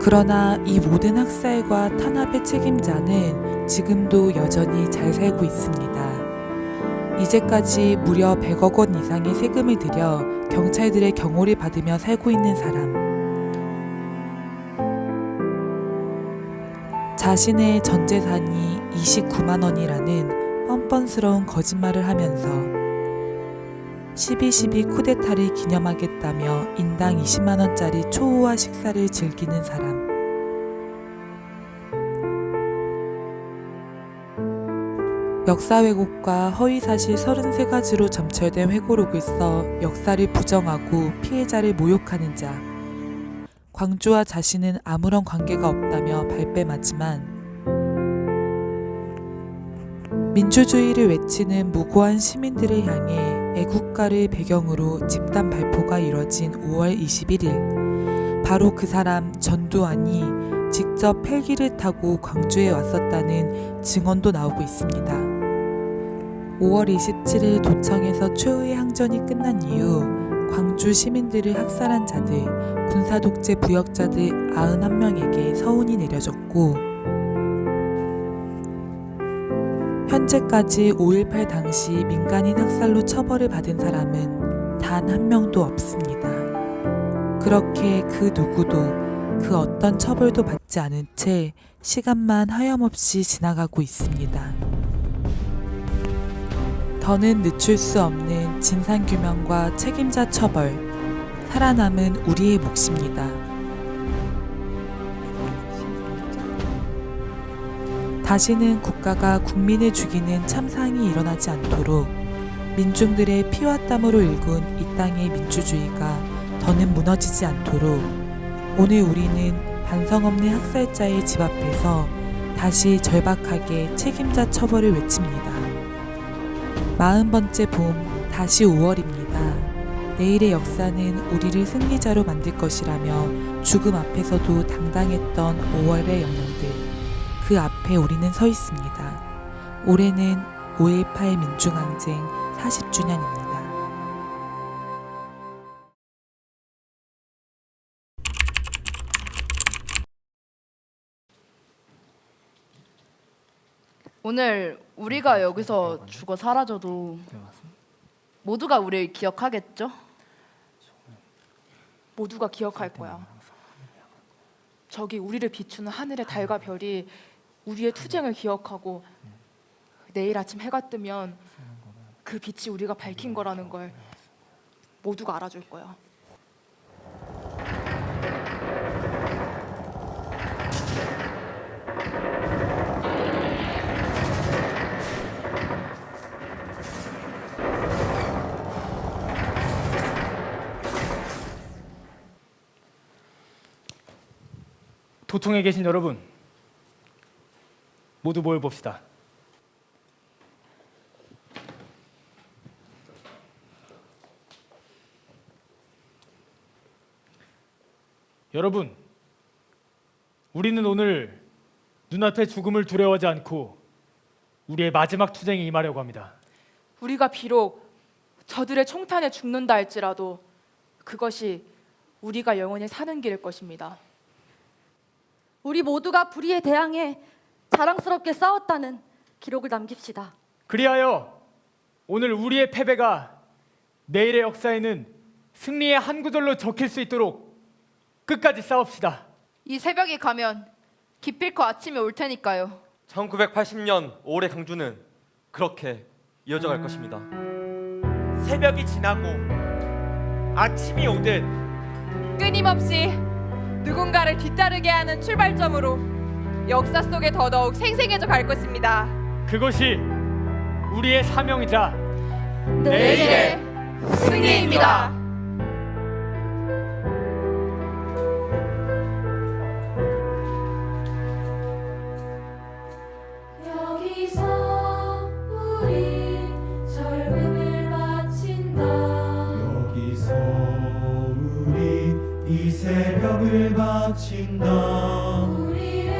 그러나 이 모든 학살과 탄압의 책임자는 지금도 여전히 잘 살고 있습니다. 이제까지 무려 100억 원 이상의 세금을 들여 경찰들의 경호를 받으며 살고 있는 사람. 자신의 전 재산이 29만 원이라는 뻔뻔스러운 거짓말을 하면서 12.12 쿠데타를 기념하겠다며 인당 20만 원짜리 초호화 식사를 즐기는 사람. 역사 왜곡과 허위사실 33가지로 점철된 회고록을 써 역사를 부정하고 피해자를 모욕하는 자. 광주와 자신은 아무런 관계가 없다며 발뺌하지만 민주주의를 외치는 무고한 시민들을 향해 애국가를 배경으로 집단 발포가 이뤄진 5월 21일. 바로 그 사람 전두환이 직접 헬기를 타고 광주에 왔었다는 증언도 나오고 있습니다. 5월 27일 도청에서 최후의 항전이 끝난 이후 광주 시민들을 학살한 자들, 군사독재 부역자들 91명에게 서훈이 내려졌고 현재까지 5.18 당시 민간인 학살로 처벌을 받은 사람은 단 한 명도 없습니다. 그렇게 그 누구도 그 어떤 처벌도 받지 않은 채 시간만 하염없이 지나가고 있습니다. 더는 늦출 수 없는 진상규명과 책임자 처벌, 살아남은 우리의 몫입니다. 다시는 국가가 국민을 죽이는 참상이 일어나지 않도록 민중들의 피와 땀으로 일군 이 땅의 민주주의가 더는 무너지지 않도록 오늘 우리는 반성 없는 학살자의 집 앞에서 다시 절박하게 책임자 처벌을 외칩니다. 40번째 봄, 다시 5월입니다. 내일의 역사는 우리를 승리자로 만들 것이라며 죽음 앞에서도 당당했던 5월의 영웅들. 그 앞에 우리는 서 있습니다. 올해는 5.18 민중항쟁 40주년입니다. 오늘 우리가 여기서 죽어 사라져도 모두가 우리를 기억하겠죠? 모두가 기억할 거야. 저기 우리를 비추는 하늘의 달과 별이 우리의 투쟁을 기억하고 내일 아침 해가 뜨면 그 빛이 우리가 밝힌 거라는 걸 모두가 알아줄 거야. 도청에 계신 여러분, 모두 모여봅시다. 여러분, 우리는 오늘 눈앞의 죽음을 두려워하지 않고 우리의 마지막 투쟁에 임하려고 합니다. 우리가 비록 저들의 총탄에 죽는다 할지라도 그것이 우리가 영원히 사는 길일 것입니다. 우리 모두가 불의에 대항해 자랑스럽게 싸웠다는 기록을 남깁시다. 그리하여 오늘 우리의 패배가 내일의 역사에는 승리의 한 구절로 적힐 수 있도록 끝까지 싸웁시다. 이 새벽이 가면 기필코 아침이 올 테니까요. 1980년 5월의 강주는 그렇게 이어져 갈 것입니다. 새벽이 지나고 아침이 오듯 끊임없이 누군가를 뒤따르게 하는 출발점으로 역사 속에 더더욱 생생해져 갈 것입니다. 그것이 우리의 사명이자 내일의 승리입니다. 여기서 우리 젊음을 바친다. 여기서 우리 이 새벽을 바친다. 우리를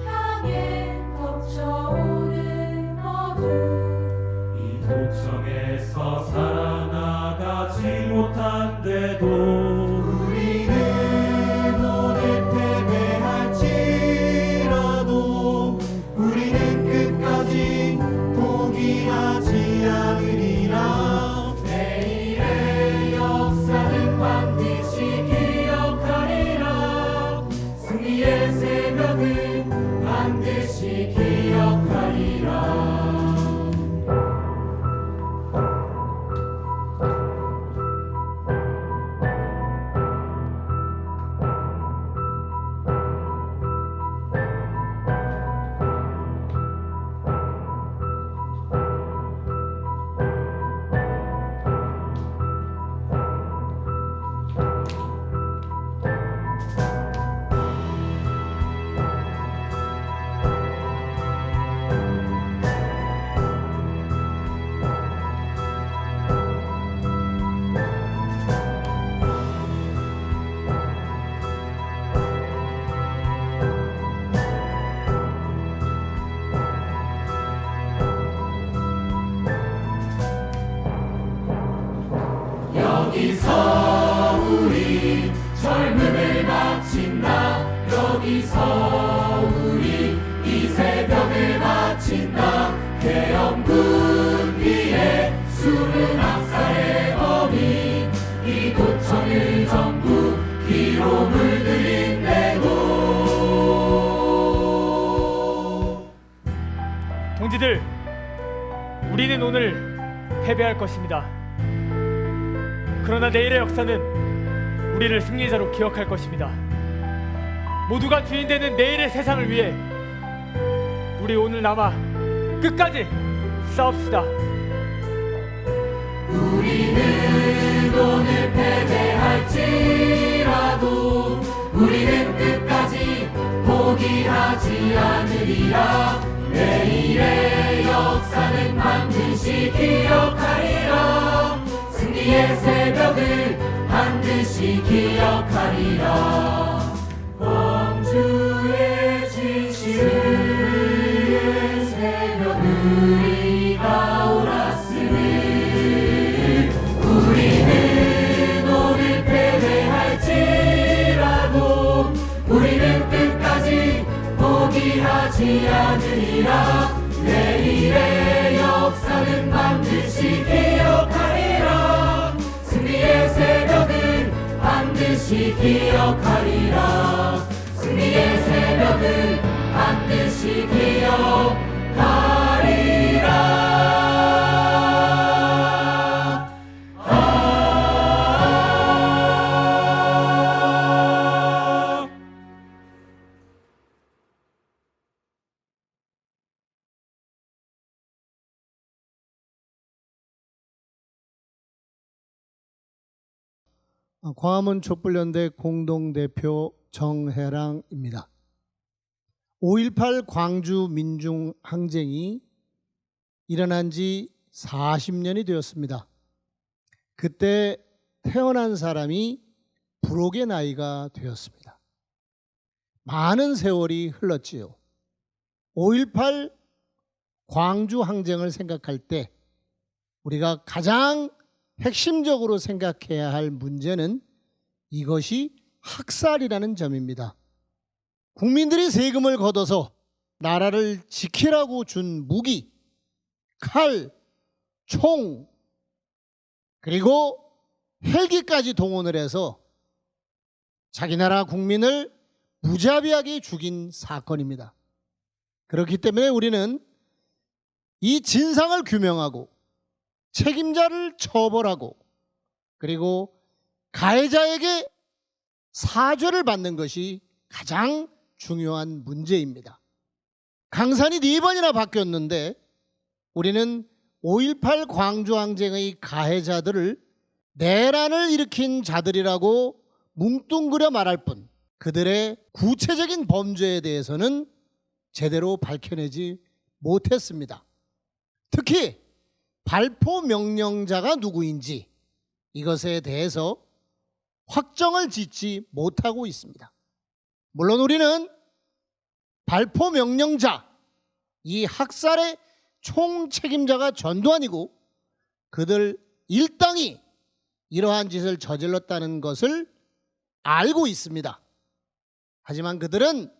향해 덮쳐오는 어둠. 이 도청에서 살아나가지 못한데도 우리는 오늘 패배할지라도 우리는 끝까지 포기하지 않으리라. 내일의 역사는 반드시 기억하리라. 승리의 새벽은 반드시 기억하리라. 여기서 우리 젊음을 바친다. 여기서 우리 이 새벽을 바친다. 계엄군 위에 수많은 학살의 범인 이 도청을 전부 피로 물들인대도. 동지들, 우리는 오늘 패배할 것입니다. 그러나 내일의 역사는 우리를 승리자로 기억할 것입니다. 모두가 주인되는 내일의 세상을 위해 우리 오늘 남아 끝까지 싸웁시다. 우리는 오늘 패배할지라도 우리는 끝까지 포기하지 않으리라. 내일의 역사는 반드시 기억하리라. 승리의 새벽을 반드시 기억하리라. 광주의 진실의 새벽 우리가 옳았으니 우리는 오늘 패배할지라도 우리는 끝까지 포기하지 않으리라. 내일의 역사는 반드시 기억하리라. 승리의 새벽을 반드시 기억하리라. 승리의 새벽을 반드시 기억하리라. 광화문 촛불연대 공동대표 정혜랑입니다. 5.18 광주 민중항쟁이 일어난 지 40년이 되었습니다. 그때 태어난 사람이 불혹의 나이가 되었습니다. 많은 세월이 흘렀지요. 5.18 광주 항쟁을 생각할 때 우리가 가장 핵심적으로 생각해야 할 문제는 이것이 학살이라는 점입니다. 국민들이 세금을 걷어서 나라를 지키라고 준 무기, 칼, 총, 그리고 헬기까지 동원을 해서 자기 나라 국민을 무자비하게 죽인 사건입니다. 그렇기 때문에 우리는 이 진상을 규명하고 책임자를 처벌하고 그리고 가해자에게 사죄를 받는 것이 가장 중요한 문제입니다. 강산이 4번이나 바뀌었는데 우리는 5.18 광주항쟁의 가해자들을 내란을 일으킨 자들이라고 뭉뚱그려 말할 뿐 그들의 구체적인 범죄에 대해서는 제대로 밝혀내지 못했습니다. 특히 발포 명령자가 누구인지 이것에 대해서 확정을 짓지 못하고 있습니다. 물론 우리는 발포 명령자, 이 학살의 총책임자가 전두환이고 그들 일당이 이러한 짓을 저질렀다는 것을 알고 있습니다. 하지만 그들은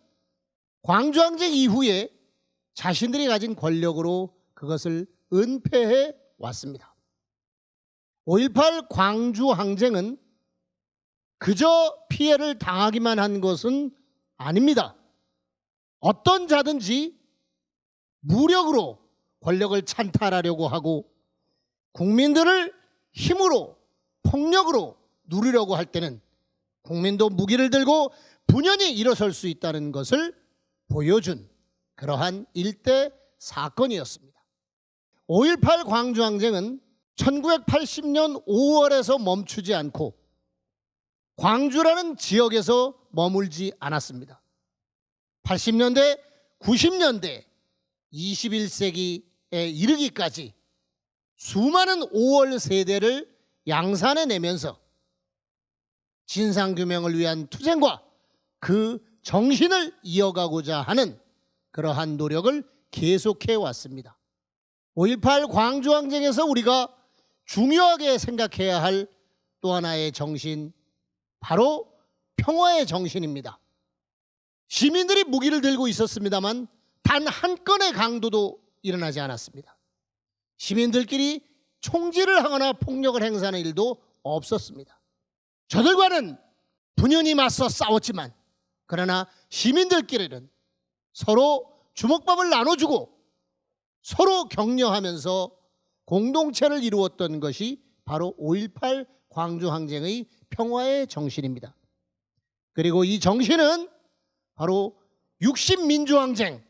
광주항쟁 이후에 자신들이 가진 권력으로 그것을 은폐해 왔습니다. 5.18 광주항쟁은 그저 피해를 당하기만 한 것은 아닙니다. 어떤 자든지 무력으로 권력을 찬탈하려고 하고 국민들을 힘으로 폭력으로 누리려고 할 때는 국민도 무기를 들고 분연히 일어설 수 있다는 것을 보여준 그러한 일대 사건이었습니다. 5.18 광주항쟁은 1980년 5월에서 멈추지 않고 광주라는 지역에서 머물지 않았습니다. 80년대, 90년대, 21세기에 이르기까지 수많은 5월 세대를 양산해 내면서 진상규명을 위한 투쟁과 그 정신을 이어가고자 하는 그러한 노력을 계속해 왔습니다. 5.18 광주항쟁에서 우리가 중요하게 생각해야 할 또 하나의 정신, 바로 평화의 정신입니다. 시민들이 무기를 들고 있었습니다만 단 한 건의 강도도 일어나지 않았습니다. 시민들끼리 총질을 하거나 폭력을 행사하는 일도 없었습니다. 저들과는 분연히 맞서 싸웠지만 그러나 시민들끼리는 서로 주먹밥을 나눠주고 서로 격려하면서 공동체를 이루었던 것이 바로 5.18 광주항쟁의 평화의 정신입니다. 그리고 이 정신은 바로 60민주항쟁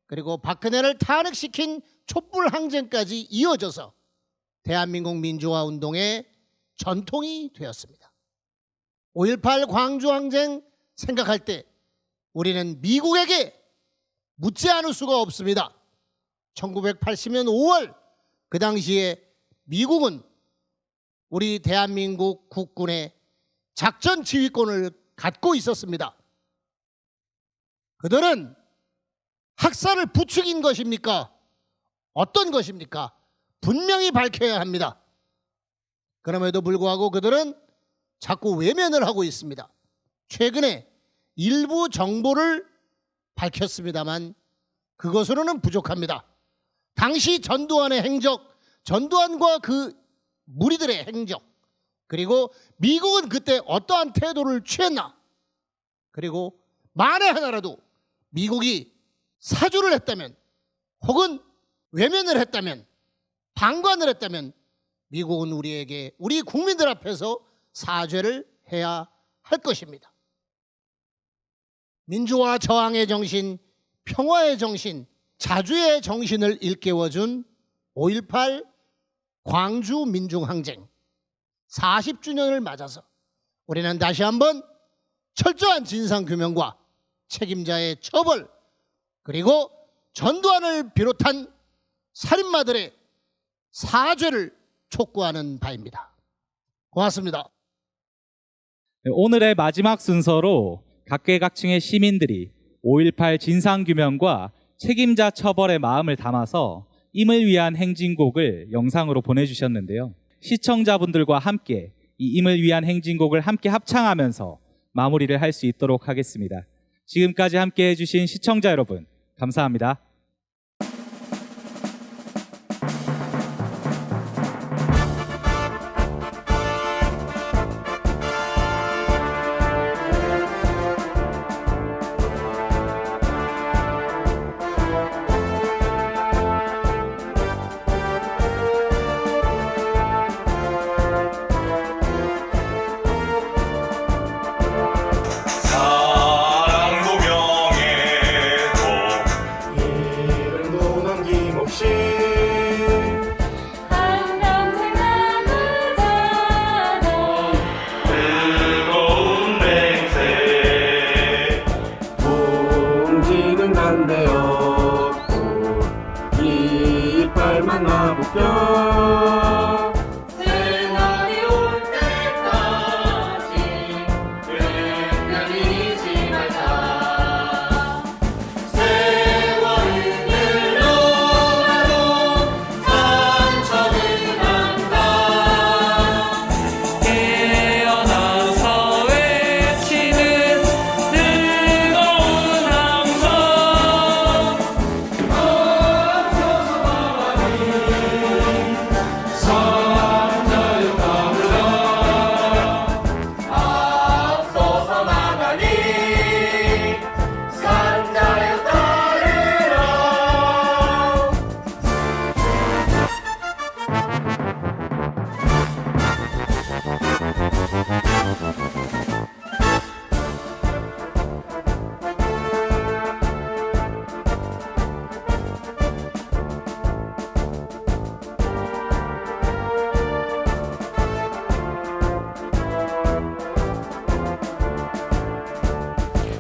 그리고 박근혜를 탄핵시킨 촛불항쟁까지 이어져서 대한민국 민주화운동의 전통이 되었습니다. 5.18 광주항쟁 생각할 때 우리는 미국에게 묻지 않을 수가 없습니다. 1980년 5월 그 당시에 미국은 우리 대한민국 국군의 작전 지휘권을 갖고 있었습니다. 그들은 학살을 부추긴 것입니까? 어떤 것입니까? 분명히 밝혀야 합니다. 그럼에도 불구하고 그들은 자꾸 외면을 하고 있습니다. 최근에 일부 정보를 밝혔습니다만 그것으로는 부족합니다. 당시 전두환의 행적, 전두환과 그 무리들의 행적, 그리고 미국은 그때 어떠한 태도를 취했나, 그리고 만에 하나라도 미국이 사주를 했다면 혹은 외면을 했다면 방관을 했다면 미국은 우리에게 우리 국민들 앞에서 사죄를 해야 할 것입니다. 민주화 저항의 정신, 평화의 정신, 자주의 정신을 일깨워준 5.18 광주 민중항쟁 40주년을 맞아서 우리는 다시 한번 철저한 진상규명과 책임자의 처벌, 그리고 전두환을 비롯한 살인마들의 사죄를 촉구하는 바입니다. 고맙습니다. 네, 오늘의 마지막 순서로 각계각층의 시민들이 5.18 진상규명과 책임자 처벌의 마음을 담아서 임을 위한 행진곡을 영상으로 보내주셨는데요. 시청자분들과 함께 이 임을 위한 행진곡을 함께 합창하면서 마무리를 할 수 있도록 하겠습니다. 지금까지 함께 해주신 시청자 여러분, 감사합니다. 사랑도 명예도 이름도 남김없이 한평생 나누자던 뜨거운 맹세 봉지는 담배였고 이빨만 나부껴 생활이 올 때까지 흔들리지 말자. 세월은 흘러가도 상처는 안 가. 깨어나서 외치는 뜨거운 함성 앞서서 나가니 상자여 따르라 앞서서 나가니 상자여 따르라.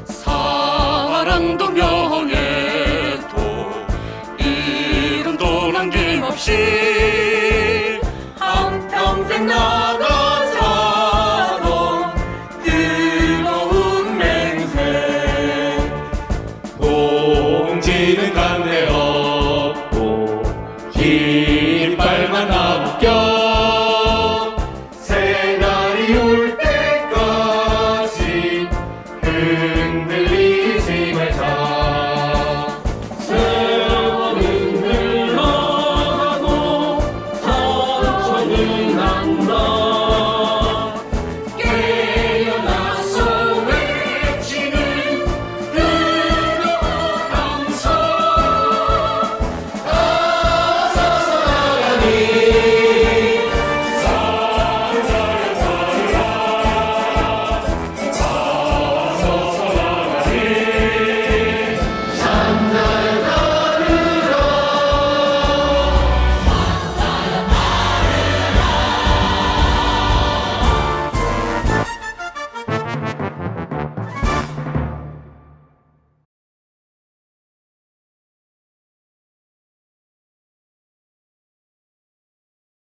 사랑도 명예도 이름도 남김없이